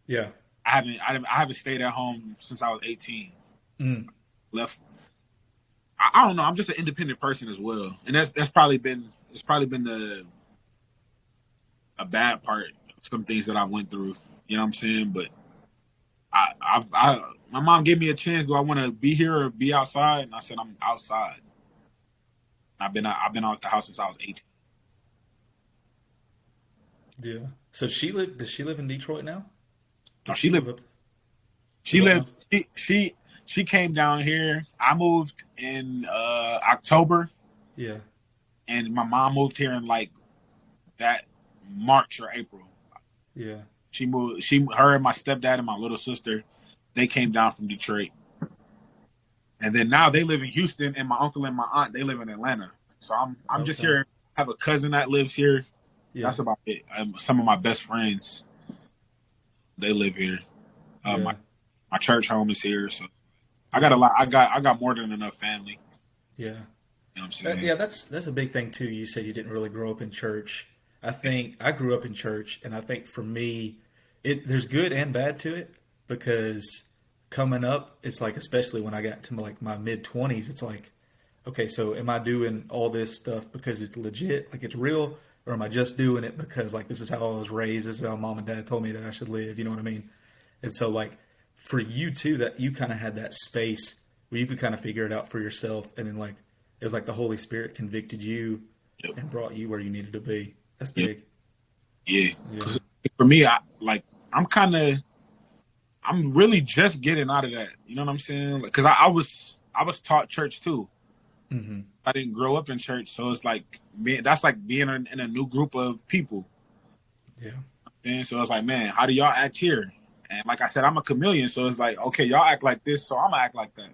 Yeah. I haven't stayed at home since I was 18. Left. I don't know. I'm just an independent person as well, and it's probably been a bad part of some things that I went through. You know what I'm saying? But my mom gave me a chance. Do I want to be here or be outside? And I said I'm outside. I've been out the house since I was 18. Yeah. So does she live in Detroit now? No, she came down here. I moved in October. Yeah. And my mom moved here in like that March or April. Yeah. She moved. Her and my stepdad and my little sister, they came down from Detroit. And then now they live in Houston, and my uncle and my aunt, they live in Atlanta. So I'm just here. I have a cousin that lives here. Yeah. That's about it. Some of my best friends, they live here. My church home is here, so I got a lot. I got more than enough family. Yeah. You know what I'm saying? Yeah, that's a big thing too. You said you didn't really grow up in church. I think I grew up in church, and I think for me, there's good and bad to it, because coming up, it's like, especially when I got to like my mid-20s, it's like, okay, so am I doing all this stuff because it's legit, like it's real, or am I just doing it because like this is how I was raised, this is how mom and dad told me that I should live, you know what I mean? And so like for you too, that you kind of had that space where you could kind of figure it out for yourself, and then like it was like the Holy Spirit convicted you and brought you where you needed to be. That's big. Yeah. Because for me, I'm really just getting out of that. You know what I'm saying? Because I was taught church too. Hmm. I didn't grow up in church, so it's like that's like being in a new group of people. Yeah. And so it's like, man, how do y'all act here? And like I said, I'm a chameleon, so it's like, okay, y'all act like this, so I'm gonna act like that.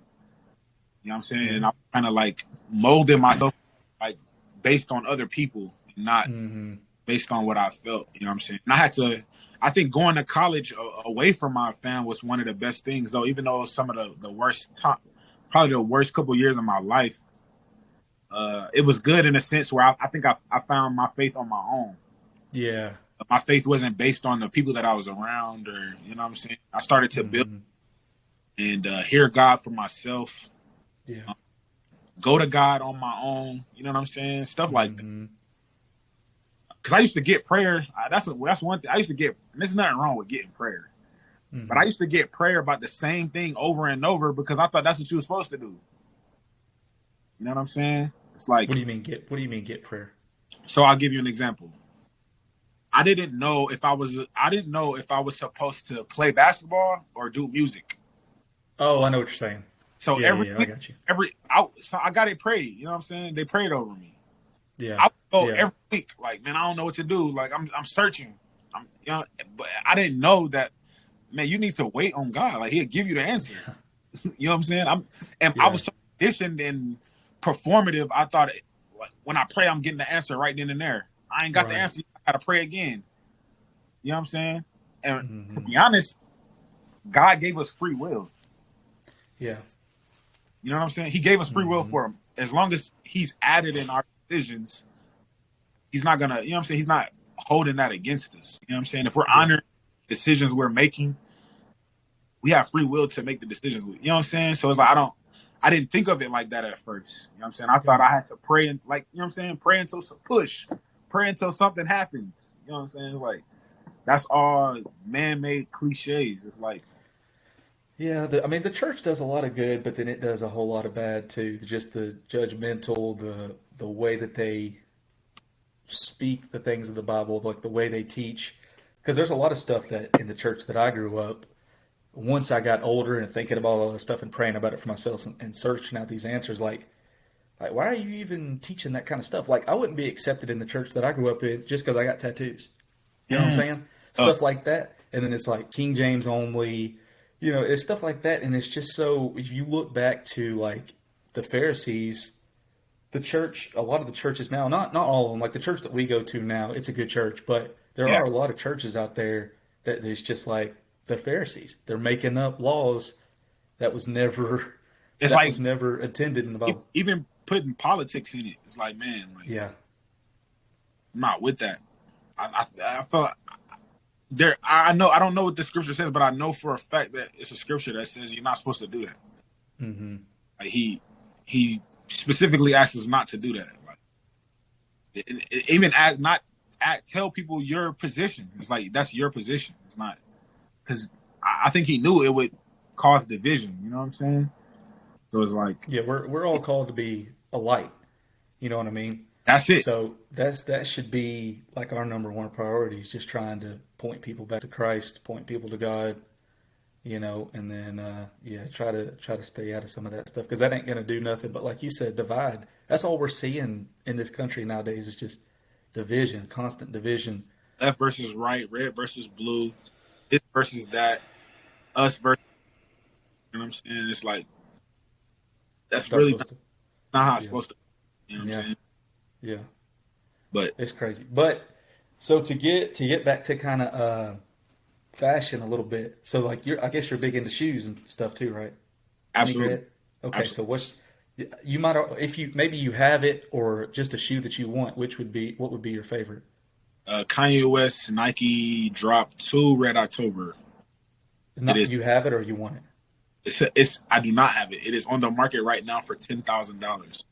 You know what I'm saying? Yeah. And I'm kind of like molding myself like based on other people, not Hmm. based on what I felt. You know what I'm saying? And I had to. I think going to college away from my fam was one of the best things, though. Even though it was some of the worst time, probably the worst couple years of my life, it was good in a sense where I think I found my faith on my own. Yeah. My faith wasn't based on the people that I was around, or you know what I'm saying. I started to build Hmm. and hear God for myself, Yeah. go to God on my own. You know what I'm saying? Stuff like that. Hmm. Because I used to get prayer. That's one thing I used to get. And there's nothing wrong with getting prayer, but I Hmm. used to get prayer about the same thing over and over because I thought that's what you were supposed to do. You know what I'm saying? It's What like, do you mean get? What do you mean get prayer? so I'll give you an example. I didn't know if I was supposed to play basketball or do music. Oh, I know what you're saying. So Yeah. every Yeah. Yeah. I week, got you. so I got it prayed. You know what I'm saying? They prayed over me. Yeah. I would go Yeah. every week, like, man, I don't know what to do. Like, I'm searching. You know, but I didn't know that, man, you need to wait on God. Like, He'll give you the answer. You know what I'm saying? I Yeah. was so conditioned and performative. I thought, like, when I pray, I'm getting the answer right then and there. I ain't got the Right. answer. I gotta pray again. You know what I'm saying? And to Hmm. be honest, God gave us free will. Yeah. You know what I'm saying? He gave us free will Hmm. for him. As long as He's added in our decisions, He's not gonna. You know what I'm saying? He's not holding that against us. You know what I'm saying? If we're Yeah. honoring decisions we're making, we have free will to make the decisions. You know what I'm saying? So it's like I didn't think of it like that at first. You know what I'm saying? I thought Yeah. I had to pray and like, you know what I'm saying? Pray until pray until something happens. You know what I'm saying? Like that's all man-made cliches. It's like, Yeah, I mean, the church does a lot of good, but then it does a whole lot of bad too. Just the judgmental, the way that they speak the things of the Bible, like the way they teach. Because there's a lot of stuff that in the church that I grew up, once I got older and thinking about all this stuff and praying about it for myself and searching out these answers, like why are you even teaching that kind of stuff? Like I wouldn't be accepted in the church that I grew up in just because I got tattoos. You know what I'm mm, saying? uh, Stuff like that. And then it's like King James only, it's stuff like that. And it's just so, if you look back to like the Pharisees, the church, a lot of the churches now, not all of them, like the church that we go to now, it's a good church, but there yeah. are a lot of churches out there that is just like the Pharisees. They're making up laws that was never It's that like was never intended in the Bible. even putting politics in it. It's like, man, like Yeah. I'm not with that. I felt there. I know I don't know what the scripture says, but I know for a fact that it's a scripture that says you're not supposed to do that. Hmm. Like he specifically asks us not to do that. Like even not tell people your position. It's like that's your position. It's not because I think he knew it would cause division. You know what I'm saying? So it's like Yeah, we're all called to be a light. You know what I mean? that's it. So that should be like our number one priority is just trying to point people back to Christ, point people to God, and then yeah, try to stay out of some of that stuff because that ain't gonna do nothing. But like you said, divide. That's all we're seeing in this country nowadays is just division, constant division. Left versus right, red versus blue, this versus that, us versus. You know what I'm saying? It's like It's that's not really supposed to. not how it's Yeah, supposed to. You know what I'm yeah, saying? yeah. But It's crazy. But so to get back to kind of fashion a little bit. So like I guess you're big into shoes and stuff too, right? absolutely, Sneakerhead. Okay, absolutely. so you might if you maybe you have it or just a shoe that you want, what would be your favorite? Kanye West Nike dropped 2 Red October. It's It not is. you have it or you want it. It's. I do not have it. It is on the market right now for $10,000.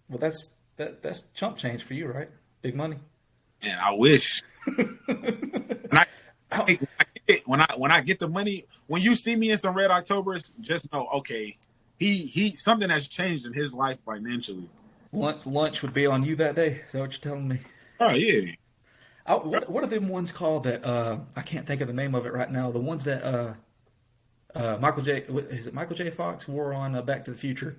Well, that's chump change for you, right? Big money. And I wish when I Oh, when I get the money, when you see me in some Red Octobers, just know, okay, he something has changed in his life financially. lunch would be on you that day. Is that what you're telling me? Oh yeah, What are them ones called that I can't think of the name of it right now. The ones that Michael J. Is it Michael J. Fox wore on Back to the Future?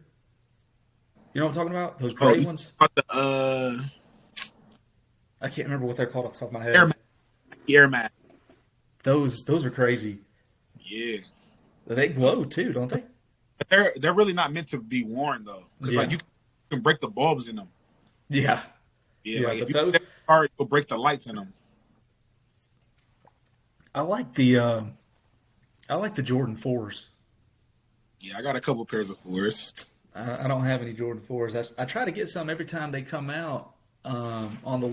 You know what I'm talking about? Those Oh, gray you ones. about the I can't remember what they're called off the top of my Air head. Max? Air Max. Those are crazy. Yeah, They glow too, don't they? but they're really not meant to be worn though, because like Yeah. you can break the bulbs in them. Yeah. Yeah, Yeah. like if But you those, hit that hard, you'll break the lights in them. I like the Jordan fours. Yeah, I got a couple pairs of fours. I don't have any Jordan fours. I try to get some every time they come out on the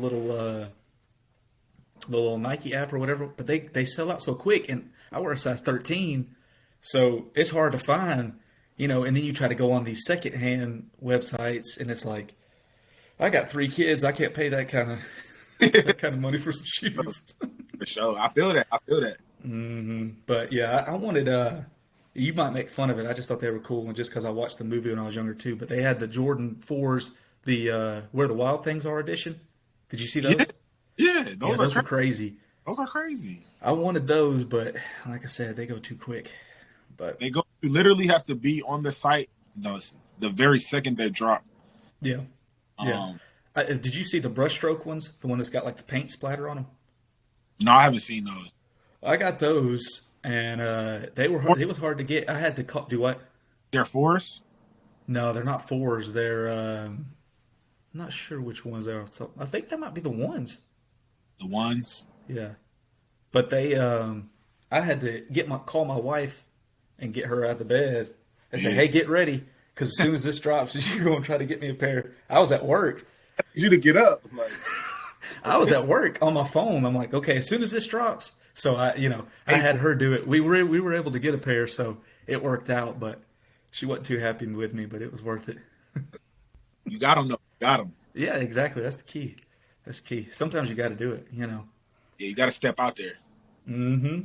little Nike app or whatever. But they sell out so quick, and I wear a size 13, so it's hard to find. And then you try to go on these secondhand websites, and it's like, I got three kids. I can't pay that kind of that kind of money for some shoes. For sure. I feel that. I feel that. But yeah, I wanted. You might make fun of it. I just thought they were cool, and just because I watched the movie when I was younger too. But they had the Jordan fours, the Where the Wild Things Are edition. Did you see Yeah, those? yeah. Yeah, those were crazy. Those are crazy. I wanted those, but like I said, they go too quick. But They go. You literally have to be on the site the very second they drop. yeah, yeah. Um, Did you see the brushstroke ones? The one that's got like the paint splatter on them. no, I haven't seen those. I got those, and they were hard. It was hard to get. I had to do what? They're fours. No, they're not fours. They're I'm not sure which ones they are. So I think that might be the ones. The ones. Yeah, but I had to call my wife and get her out of the bed and say, Yeah. "Hey, get ready, because as soon as this drops, you go and try to get me a pair." I was at work. You to get up. Like, I was at work on my phone. I'm like, okay, as soon as this drops, so I had her do it. We were able to get a pair, so it worked out. But she wasn't too happy with me, but it was worth it. you got them. Got them. Yeah, exactly. That's the key. That's the key. Sometimes you got to do it. Yeah, you got to step out there. Mm-hmm.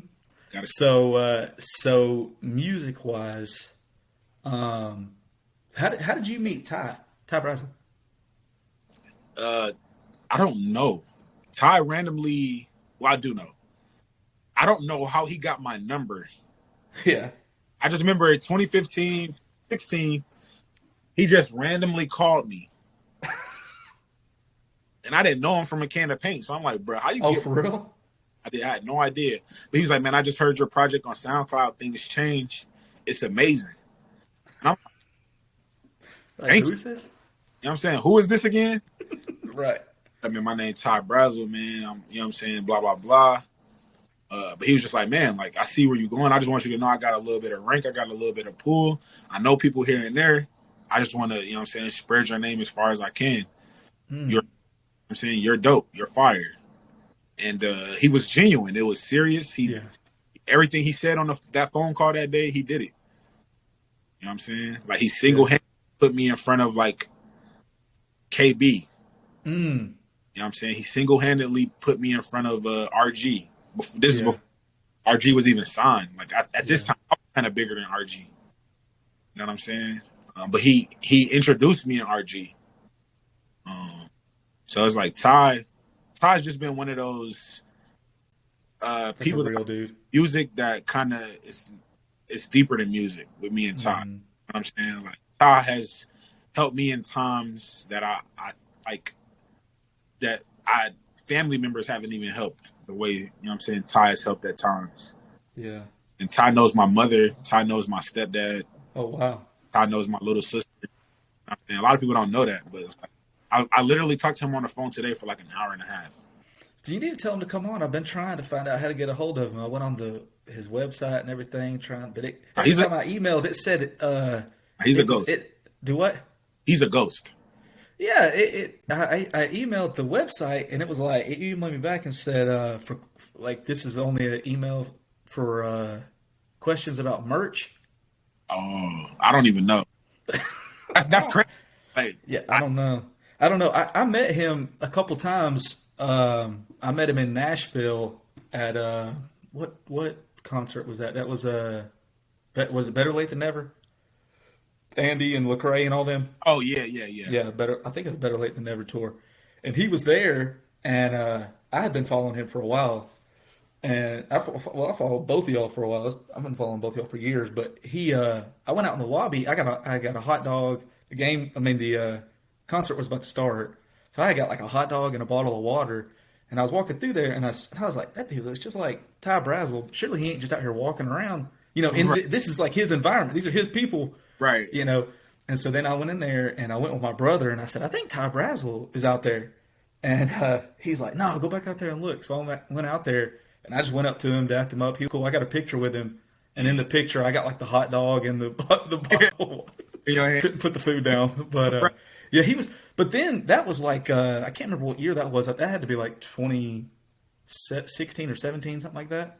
Got to. So music wise, how did you meet Ty Brazzle? I don't know. Ty randomly. Well, I do know. I don't know how he got my number. Yeah. I just remember in 2015, 16, he just randomly called me. And I didn't know him from a can of paint. So I'm like, bro, how you Oh, get... for real? I had no idea. But he was like, man, I just heard your project on SoundCloud. Things change. It's amazing. And I'm Like, Thank who you. is this? You know what I'm saying? Who is this again? Right. I mean, my name's Todd Brazzle, man. You know what I'm saying? Blah, blah, blah. But he was just like, man, like, I see where you're going. I just want you to know I got a little bit of rank. I got a little bit of pull. I know people here and there. I just want to, you know what I'm saying, spread your name as far as I can. You're, I'm saying, you're dope. You're fire. And he was genuine. It was serious. Everything he said on that phone call that day, he did it. You know what I'm saying? Like, he single-handedly put me in front of, like, KB. You know what I'm saying? He single-handedly put me in front of RG. This is before RG was even signed. Like, at this time, I was kind of bigger than RG. You know what I'm saying? But he introduced me in RG. So it's like Ty's just been one of those people real dude. Music that kind of is deeper than music with me and Ty. You know what I'm saying? Like, Ty has helped me in times that I like, that family members haven't even helped the way, you know what I'm saying, Ty has helped at times. Yeah. And Ty knows my mother. Ty knows my stepdad. Oh, wow. Ty knows my little sister. I mean, a lot of people don't know that, but it's like, I literally talked to him on the phone today for like an hour and a half. Do you need to tell him to come on? I've been trying to find out how to get a hold of him. I went on his website and everything, but every time I emailed, it said he's a ghost. Do what? He's a ghost. Yeah, I emailed the website, and it was like, it emailed me back and said, for like, this is only an email for questions about merch. Oh, I don't even know. That's crazy. Like, Yeah, I don't know. I met him a couple times. I met him in Nashville at what concert was that? That was was it Better Late Than Never? Andy and Lecrae and all them. Oh yeah. Yeah, I think it's Better Late Than Never tour, and he was there, and I had been following him for a while, and I followed both of y'all for a while. I've been following both of y'all for years, but I went out in the lobby. I got a hot dog, the concert was about to start. So I got like a hot dog and a bottle of water. And I was walking through there, and I was like, that dude looks just like Todd Brazzle. Surely he ain't just out here walking around. And Right. this is like his environment. These are his people, Right. you know. And so then I went in there, and I went with my brother, and I said, I think Todd Brazzle is out there. And he's like, no, go back out there and look. So I went out there, and I just went up to him, dapped him up. He was cool. I got a picture with him. And in the picture, I got like the hot dog and the bottle. In your hand. Couldn't put the food down. But Right. yeah, he was. But then that was like, I can't remember what year that was. That had to be like 2016 or 17, something like that.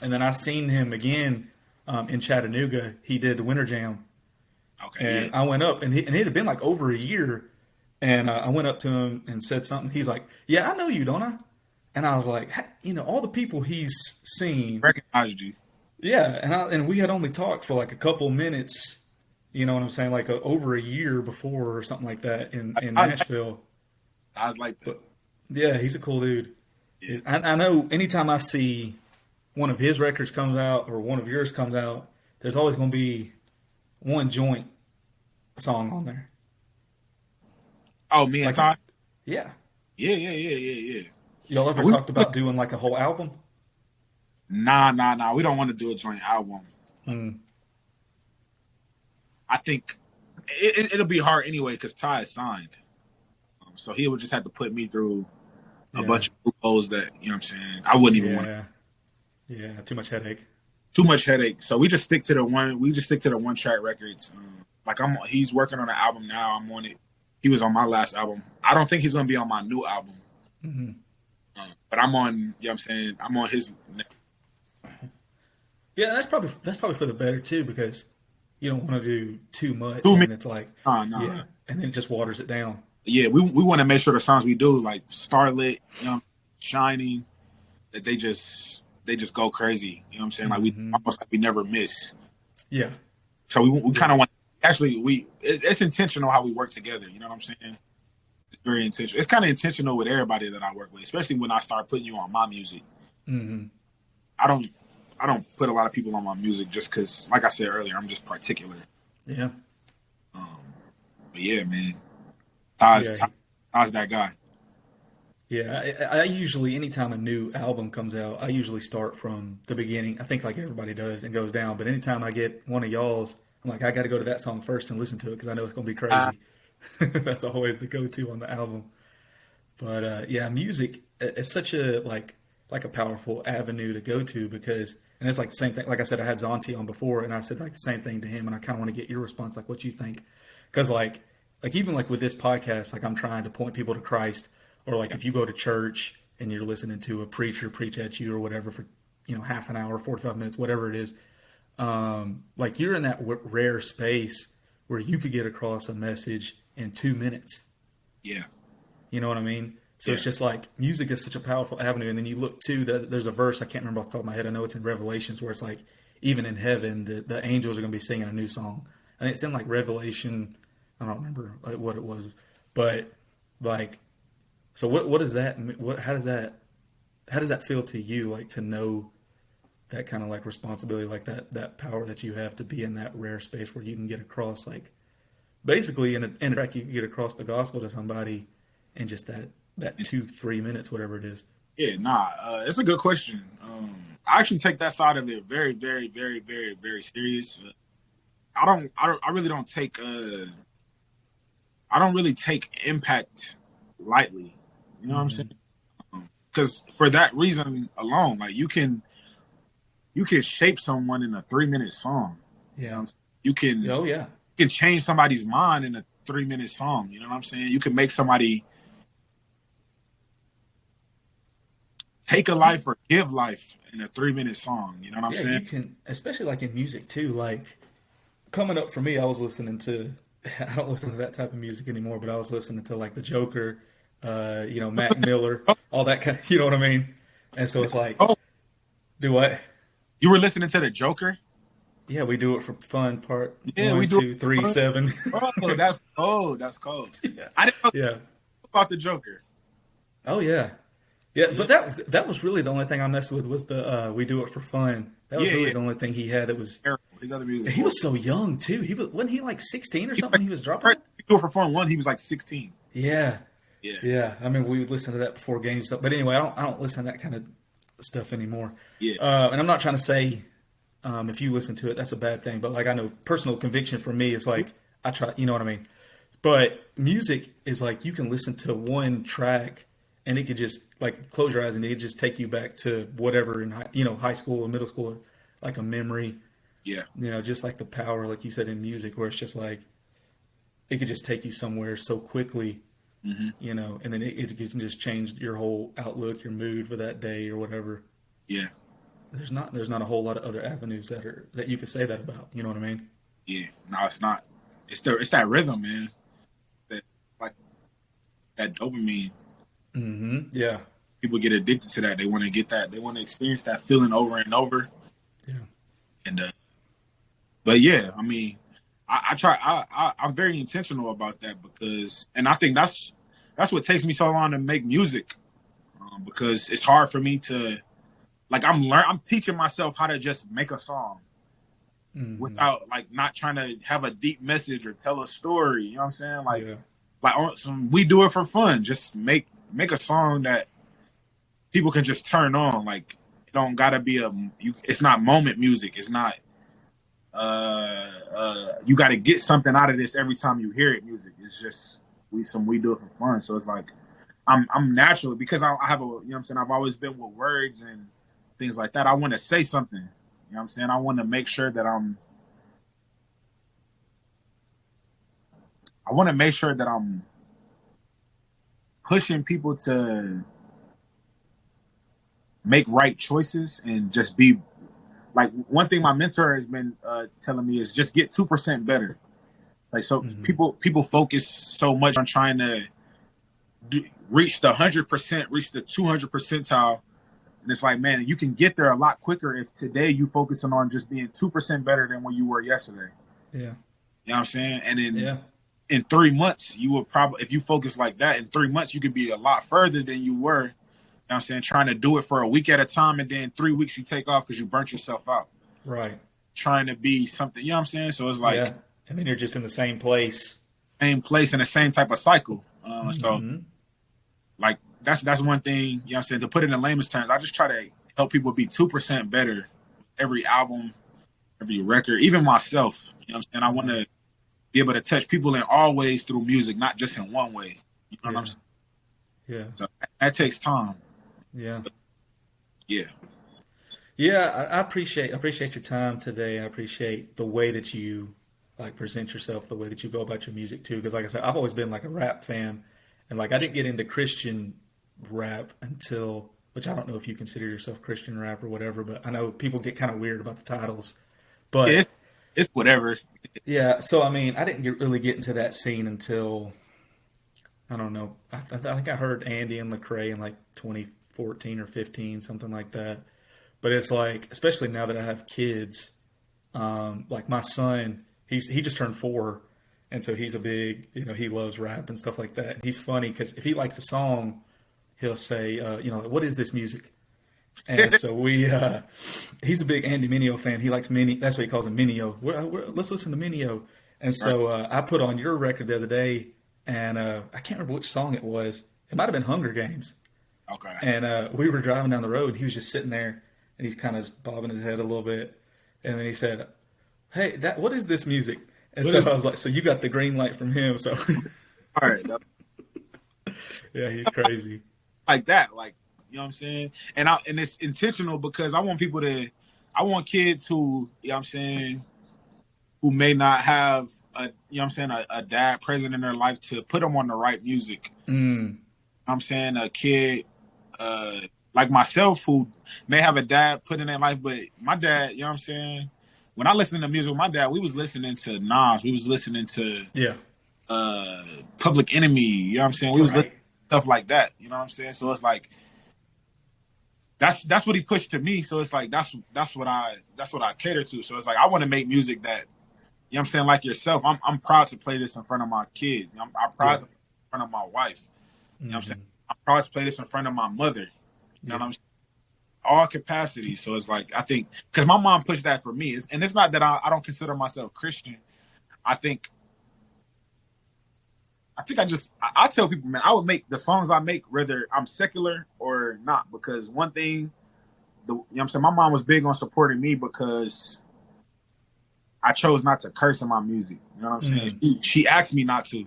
And then I seen him again in Chattanooga. He did the Winter Jam. Okay. And I went up, and it had been like over a year. And I went up to him and said something. He's like, yeah, I know you, don't I? And I was like, all the people he's seen. Recognized you. Yeah, and we had only talked for like a couple minutes, you know what I'm saying, like over a year before or something like that in Nashville. I was like that. But yeah, he's a cool dude. Yeah. I know anytime I see one of his records comes out or one of yours comes out, there's always going to be one joint song on there. Oh, me and Like, Todd? yeah. Yeah. Y'all ever talked about doing like a whole album? Nah. We don't want to do a joint album. Mm. I think it'll be hard anyway because Ty is signed. So he would just have to put me through a bunch of loopholes that, you know what I'm saying, I wouldn't even want. Yeah, too much headache. Too much headache. So we just stick to the one track records. He's working on an album now. I'm on it. He was on my last album. I don't think he's going to be on my new album. Mm-hmm. But I'm on, you know what I'm saying, I'm on his. Yeah, that's probably for the better too, because you don't want to do too much, Too and many- it's like, No. yeah, and then it just waters it down. Yeah, we want to make sure the songs we do, like Starlit, you know, Shining, that they just go crazy. You know what I'm saying? Like almost like we never miss. Yeah, So we kind of want. Actually, it's intentional how we work together. You know what I'm saying? It's very intentional. It's kind of intentional with everybody that I work with, especially when I start putting you on my music. mm-hmm. I don't put a lot of people on my music just because, like I said earlier, I'm just particular. Yeah, But yeah, man, Todd's that guy. yeah. I usually, anytime a new album comes out, I usually start from the beginning. I think like everybody does and goes down. But anytime I get one of y'all's, I'm like, I got to go to that song first and listen to it because I know it's going to be crazy. That's always the go-to on the album. But yeah, music is such a like a powerful avenue to go to because, and it's like the same thing. Like I said, I had Zonti on before, and I said like the same thing to him, and I kind of want to get your response, like what you think, because like even like with this podcast, like I'm trying to point people to Christ, or like if you go to church and you're listening to a preacher preach at you or whatever for half an hour, 45 minutes, whatever it is, like you're in that rare space where you could get across a message in 2 minutes. Yeah. You know what I mean? So it's just like music is such a powerful avenue. And then you look too, there's a verse, I can't remember off the top of my head. I know it's in Revelations where it's like, even in heaven, the angels are going to be singing a new song. And it's in like Revelation. I don't remember what it was, but like, so what is that? How does that feel to you? Like to know that kind of like responsibility, like that power that you have to be in that rare space where you can get across, like basically in a track, you can get across the gospel to somebody in just that 2-3 minutes, whatever it is. Yeah, it's a good question. I actually take that side of it very, very, very, very, very serious. I really don't take impact lightly. You know what I'm saying? Because for that reason alone, like you can shape someone in a 3-minute song. Yeah. You know what I'm saying? You can. Oh yeah. You can change somebody's mind in a 3-minute song. You know what I'm saying? You can make somebody take a life or give life in a 3-minute song. You know what I'm saying? You can, especially like in music too. Like coming up for me, I was listening to. I don't listen to that type of music anymore, but I was listening to like the Joker, Mac Miller, all that kind. You know what I mean? And so it's like, do what? You were listening to the Joker? Yeah, we do it for fun. Part Yeah, 1, we do 2, 3, 7. Oh, that's cold. That's cold. Yeah. I didn't know Yeah. about the Joker. Oh yeah. Yeah, but that was really the only thing I messed with was the we do it for fun. That was really the only thing he had that was Terrible. His other music. He was so young too. Wasn't he like 16 or something? He was dropping it. He do it for Fun One. He was like 16. Yeah, Yeah. yeah. I mean, we would listen to that before game stuff. But anyway, I don't listen to that kind of stuff anymore. Yeah. And I'm not trying to say if you listen to it, that's a bad thing. But like I know personal conviction for me is like I try. You know what I mean? But music is like you can listen to one track and it could just like close your eyes and it just take you back to whatever in high school or middle school, like a memory. Yeah. Just like the power, like you said in music, where it's just like it could just take you somewhere so quickly, and then it can just change your whole outlook, your mood for that day or whatever. Yeah. There's not a whole lot of other avenues that you could say that about. You know what I mean? Yeah. No, it's not. It's that rhythm, man. That like that dopamine. Mm-hmm. Yeah. People get addicted to that. They want to get that. They want to experience that feeling over and over. Yeah. And but yeah, I mean, I try. I'm very intentional about that and I think that's what takes me so long to make music, because it's hard for me to, like, I'm teaching myself how to just make a song without like not trying to have a deep message or tell a story. You know what I'm saying? Like we do it for fun. Just make a song that people can just turn on. Like it don't gotta be it's not moment music. It's not. You got to get something out of this every time you hear it. Music. It's just we do it for fun. So it's like I'm naturally, because I have what I'm saying. I've always been with words and things like that. I want to say something. You know what I'm saying? I want to make sure that I'm pushing people to make right choices and just be. Like one thing my mentor has been telling me is just get 2% better. Like so, people focus so much on trying to reach the 100%, reach the 200 percentile, and it's like, man, you can get there a lot quicker if today you focusing on just being 2% better than what you were yesterday. Yeah, you know what I'm saying. And in 3 months, you will probably, if you focus like that, in 3 months you could be a lot further than you were. You know what I'm saying? Trying to do it for a week at a time, and then 3 weeks you take off because you burnt yourself out. Right. Trying to be something, you know what I'm saying? So it's like, and then you're just in the same place in the same type of cycle. So like that's one thing, you know what I'm saying? To put it in layman's terms, I just try to help people be 2% better every album, every record, even myself. You know what I'm saying? I want to be able to touch people in all ways through music, not just in one way. You know what I'm saying? Yeah. So that takes time. Yeah. Yeah. Yeah, I appreciate your time today. I appreciate the way that you like present yourself, the way that you go about your music too. Because like I said, I've always been like a rap fan, and like I didn't get into Christian rap until, which I don't know if you consider yourself Christian rap or whatever, but I know people get kind of weird about the titles. But it's whatever. Yeah, so I mean, I didn't really get into that scene until I don't know. I think I heard Andy and Lecrae in like 2014 or 15, something like that. But it's like, especially now that I have kids, like my son, he just turned 4, and so he's a big, he loves rap and stuff like that. And he's funny because if he likes a song, he'll say, what is this music? And so he's a big Andy Mineo fan. He likes Mineo. That's what he calls him, Mineo. Let's listen to Mineo. And so I put on your record the other day, and I can't remember which song it was. It might have been Hunger Games. Okay. And we were driving down the road. He was just sitting there, and he's kind of bobbing his head a little bit. And then he said, "Hey, what is this music?" And so I was like, "So you got the green light from him?" So, all right. Yeah, he's crazy. Like that, like, you know what I'm saying? And it's intentional because I want kids who, you know what I'm saying, who may not have a dad present in their life to put them on the right music. I'm saying a kid like myself who may have a dad put in their life, but my dad, you know what I'm saying? When I listened to music with my dad, we was listening to Nas, we was listening to Public Enemy, you know what I'm saying? We was listening to stuff like that, you know what I'm saying? So it's like that's what he pushed to me. So it's like that's what I cater to. So it's like I want to make music that, you know what I'm saying, like yourself. I'm proud to play this in front of my kids. I'm proud to play in front of my wife. You know what I'm saying? I'm proud to play this in front of my mother. You know what I'm saying? all capacities. So it's like I think because my mom pushed that for me, and it's not that I don't consider myself Christian. I think I tell people, man, I would make the songs I make whether I'm secular or not, because one thing, you know what I'm saying, my mom was big on supporting me because I chose not to curse in my music. You know what I'm saying? She asked me not to.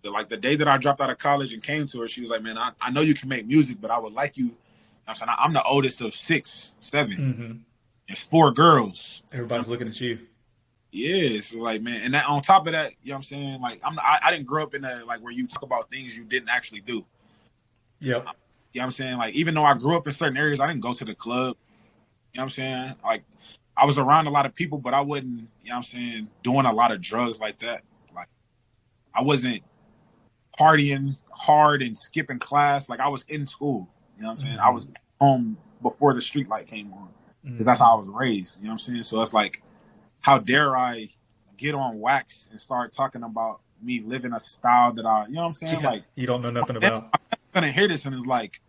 Like the day that I dropped out of college and came to her, she was like, "Man, I know you can make music, but I would like you." I'm saying I'm the oldest of 6, 7. Mm-hmm. There's 4 girls. Everybody's looking at you. Yeah, it's like, man, and that on top of that, you know what I'm saying? Like I didn't grow up in a like where you talk about things you didn't actually do. Yep. You know what I'm saying? Like even though I grew up in certain areas, I didn't go to the club. You know what I'm saying? Like I was around a lot of people, but I wasn't, you know what I'm saying, doing a lot of drugs like that. Like I wasn't partying hard and skipping class. Like I was in school. You know what I'm saying? I was home before the street light came on. Because that's how I was raised. You know what I'm saying? So it's like, how dare I get on wax and start talking about me living a style that I, you know what I'm saying? Yeah, like you don't know nothing about. I'm gonna hear this and it's like,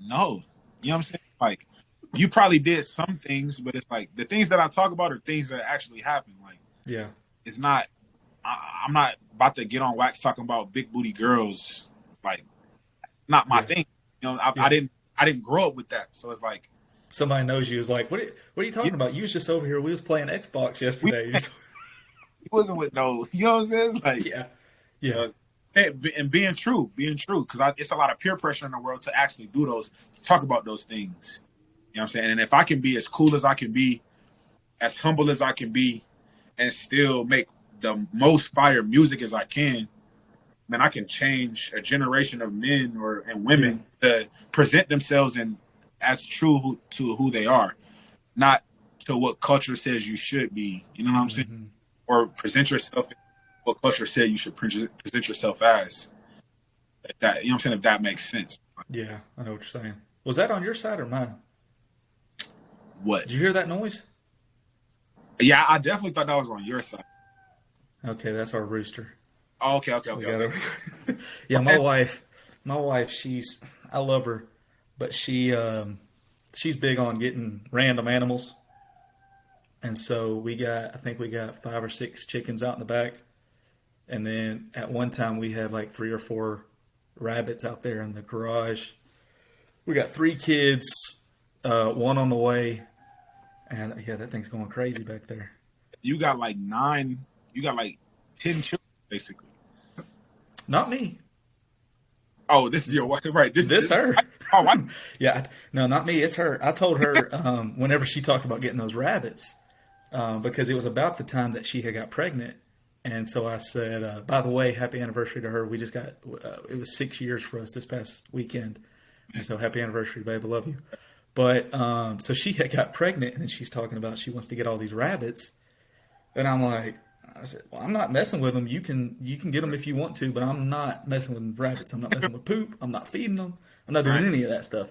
no. You know what I'm saying? Like, you probably did some things, but it's like the things that I talk about are things that actually happen. Like, Yeah. It's not. I'm not about to get on wax talking about big booty girls. Like, not my thing. You know, I didn't grow up with that, so it's like somebody knows you is like, what are you talking about? You was just over here. We was playing Xbox yesterday. He wasn't with no. You know what I'm saying? It's like, yeah. And being true, because it's a lot of peer pressure in the world to actually do those, talk about those things. You know what I'm saying? And if I can be as cool as I can be, as humble as I can be, and still make the most fire music as I can, then I can change a generation of men and women to present themselves as true to who they are, not to what culture says you should be. You know what I'm saying? Or present yourself what culture said you should present yourself as. If that, you know what I'm saying? If that makes sense. Yeah, I know what you're saying. Was that on your side or mine? What? Did you hear that noise? Yeah, I definitely thought that was on your side. Okay, that's our rooster. Oh, okay. Yeah, my wife, I love her, but she's big on getting random animals. And so I think we got 5 or 6 chickens out in the back. And then at one time we had like 3 or 4 rabbits out there in the garage. We got 3 kids, 1 on the way. And yeah, that thing's going crazy back there. You got like 10 children, basically. Not me. Oh, this is your wife, right? This her. Oh, I, yeah, no, not me. It's her. I told her whenever she talked about getting those rabbits, because it was about the time that she had got pregnant, and so I said, by the way, happy anniversary to her. We just got it was 6 years for us this past weekend, and so happy anniversary, babe. I love you. But so she had got pregnant, and then she's talking about she wants to get all these rabbits, and I said, well, I'm not messing with them. You can get them if you want to, but I'm not messing with rabbits. I'm not messing with poop. I'm not feeding them. I'm not doing any of that stuff.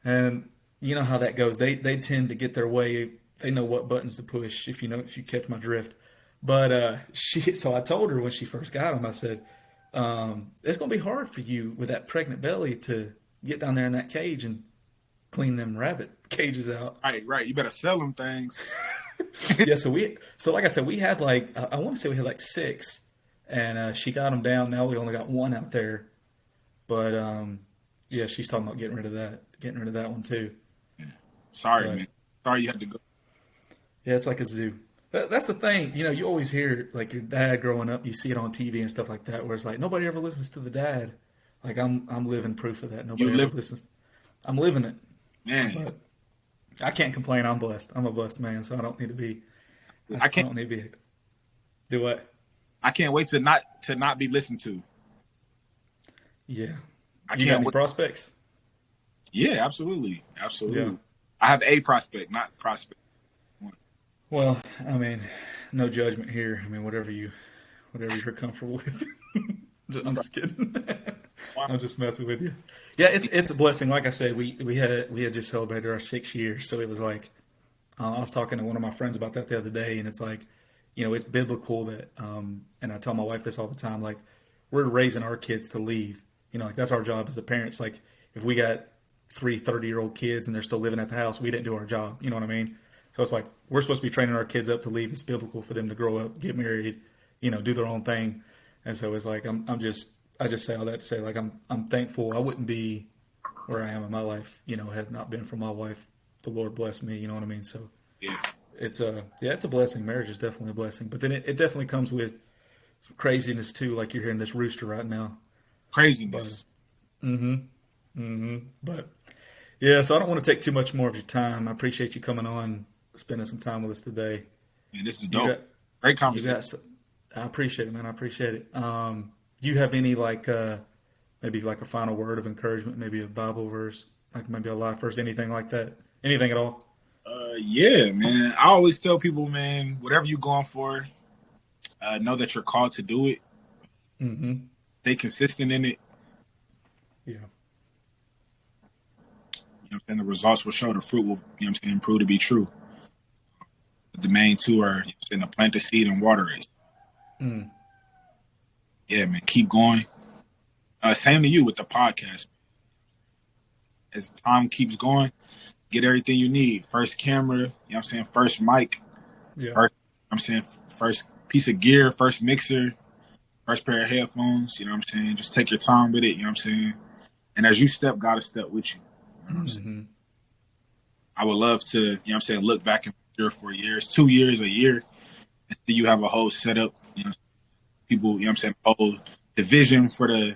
And you know how that goes. They tend to get their way. They know what buttons to push, if you catch my drift. But so I told her when she first got them, I said, it's going to be hard for you with that pregnant belly to get down there in that cage and clean them rabbit cages out. Right. You better sell them things. Yeah, so like I said, we had I want to say we had 6, and she got them down. Now we only got 1 out there, but yeah, she's talking about getting rid of that one too. Yeah. Sorry, man. Sorry you had to go. Yeah, it's like a zoo. That's the thing, you always hear like your dad growing up. You see it on TV and stuff like that, where it's like nobody ever listens to the dad. Like I'm living proof of that. Nobody ever listens. I'm living it, man. But I can't complain. I'm blessed. I'm a blessed man, so I don't need to be. I don't need to be. Do what? I can't wait to not be listened to. Yeah. You got any prospects? Yeah, absolutely. Yeah. I have a prospect, not prospect. Well, I mean, no judgment here. I mean, whatever you're comfortable with. I'm just kidding. I'm just messing with you. Yeah, it's a blessing. Like I said, we had just celebrated our 6 years, so it was like I was talking to one of my friends about that the other day, and it's like, it's biblical that, and I tell my wife this all the time, like we're raising our kids to leave. Like that's our job as the parents. Like if we got three 30-year-old kids and they're still living at the house. We didn't do our job. You know what I mean? So it's like we're supposed to be training our kids up to leave. It's biblical for them to grow up, get married, do their own thing. And so it's like I just say all that to say like I'm thankful. I wouldn't be where I am in my life, had it not been for my wife. The Lord bless me. You know what I mean? So Yeah. it's a blessing. Marriage is definitely a blessing, but then it definitely comes with some craziness too. Like you're hearing this rooster right now. Craziness. But yeah, so I don't want to take too much more of your time. I appreciate you coming on, spending some time with us today. Man, this is dope. Great conversation. I appreciate it, man. I appreciate it. You have any maybe like a final word of encouragement, maybe a Bible verse, like maybe a life verse, anything like that? Anything at all? Yeah, man. I always tell people, man, whatever you're going for, know that you're called to do it. Mm-hmm. Stay consistent in it. Yeah. I'm saying? The results will show, the fruit will, prove to be true. The main two are, to plant the seed and water it. Yeah, man, keep going. Same to you with the podcast. As time keeps going, get everything you need. First camera, first mic. Yeah. First piece of gear, first mixer, first pair of headphones, just take your time with it, And as you step, God will step with you. I would love to, look back in 3 or 4 years, 2 years, a year, and see you have a whole setup, people, whole division for the.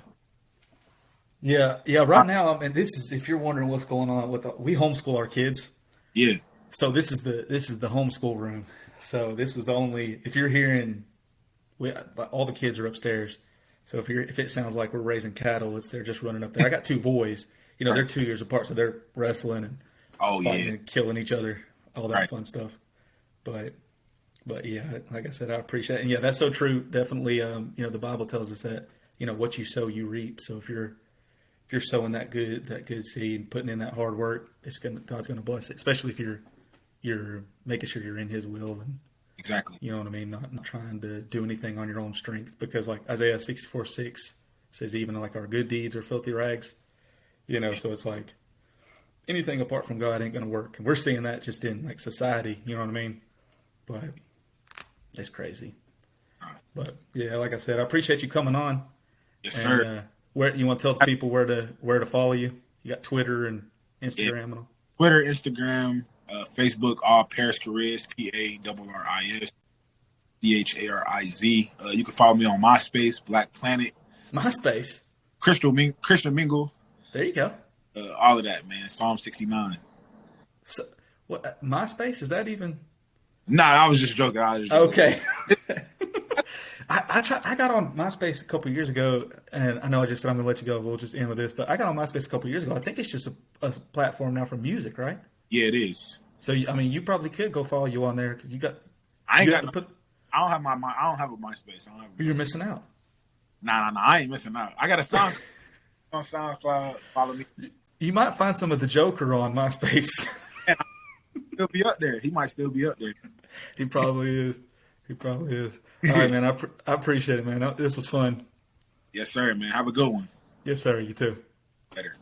Yeah. Right now, and this is, if you're wondering what's going on we homeschool our kids. Yeah. So this is the homeschool room. So this is the only, if you're hearing, all the kids are upstairs. So if it sounds like we're raising cattle, they're just running up there. I got 2 boys. They're 2 years apart, so they're wrestling and fighting and killing each other, all that fun stuff. But yeah, like I said, I appreciate it. And yeah, that's so true. Definitely, the Bible tells us that, what you sow, you reap. So if you're sowing that good seed, putting in that hard work, God's gonna bless it. Especially if you're making sure you're in His will and exactly. You know what I mean? Not trying to do anything on your own strength, because like Isaiah 64:6 says, even like our good deeds are filthy rags. So it's like anything apart from God ain't going to work. And we're seeing that just in like society, you know what I mean? But it's crazy. But yeah, like I said, I appreciate you coming on. Yes, sir. Where you want to tell the people where to follow you? You got Twitter and Instagram and all. Twitter, Instagram, Facebook, all Parris Chariz, PARRIS CHARIZ. You can follow me on MySpace, Black Planet. MySpace? Christian Mingle. There you go. All of that, man. Psalm 69. So, what, MySpace, is that even? Nah, I was just joking. Okay. I got on MySpace a couple years ago, and I know I just said I'm going to let you go. We'll just end with this. But I got on MySpace a couple years ago. I think it's just a platform now for music, right? Yeah, it is. So, you probably could go follow you on there, because you got. I don't have a MySpace. You're missing out. Nah. I ain't missing out. I got a song on SoundCloud. Follow me. You might find some of the Joker on MySpace. He'll be up there. He might still be up there. He probably is. All right, man. I appreciate it, man. This was fun. Yes, sir, man. Have a good one. Yes, sir. You too. Later.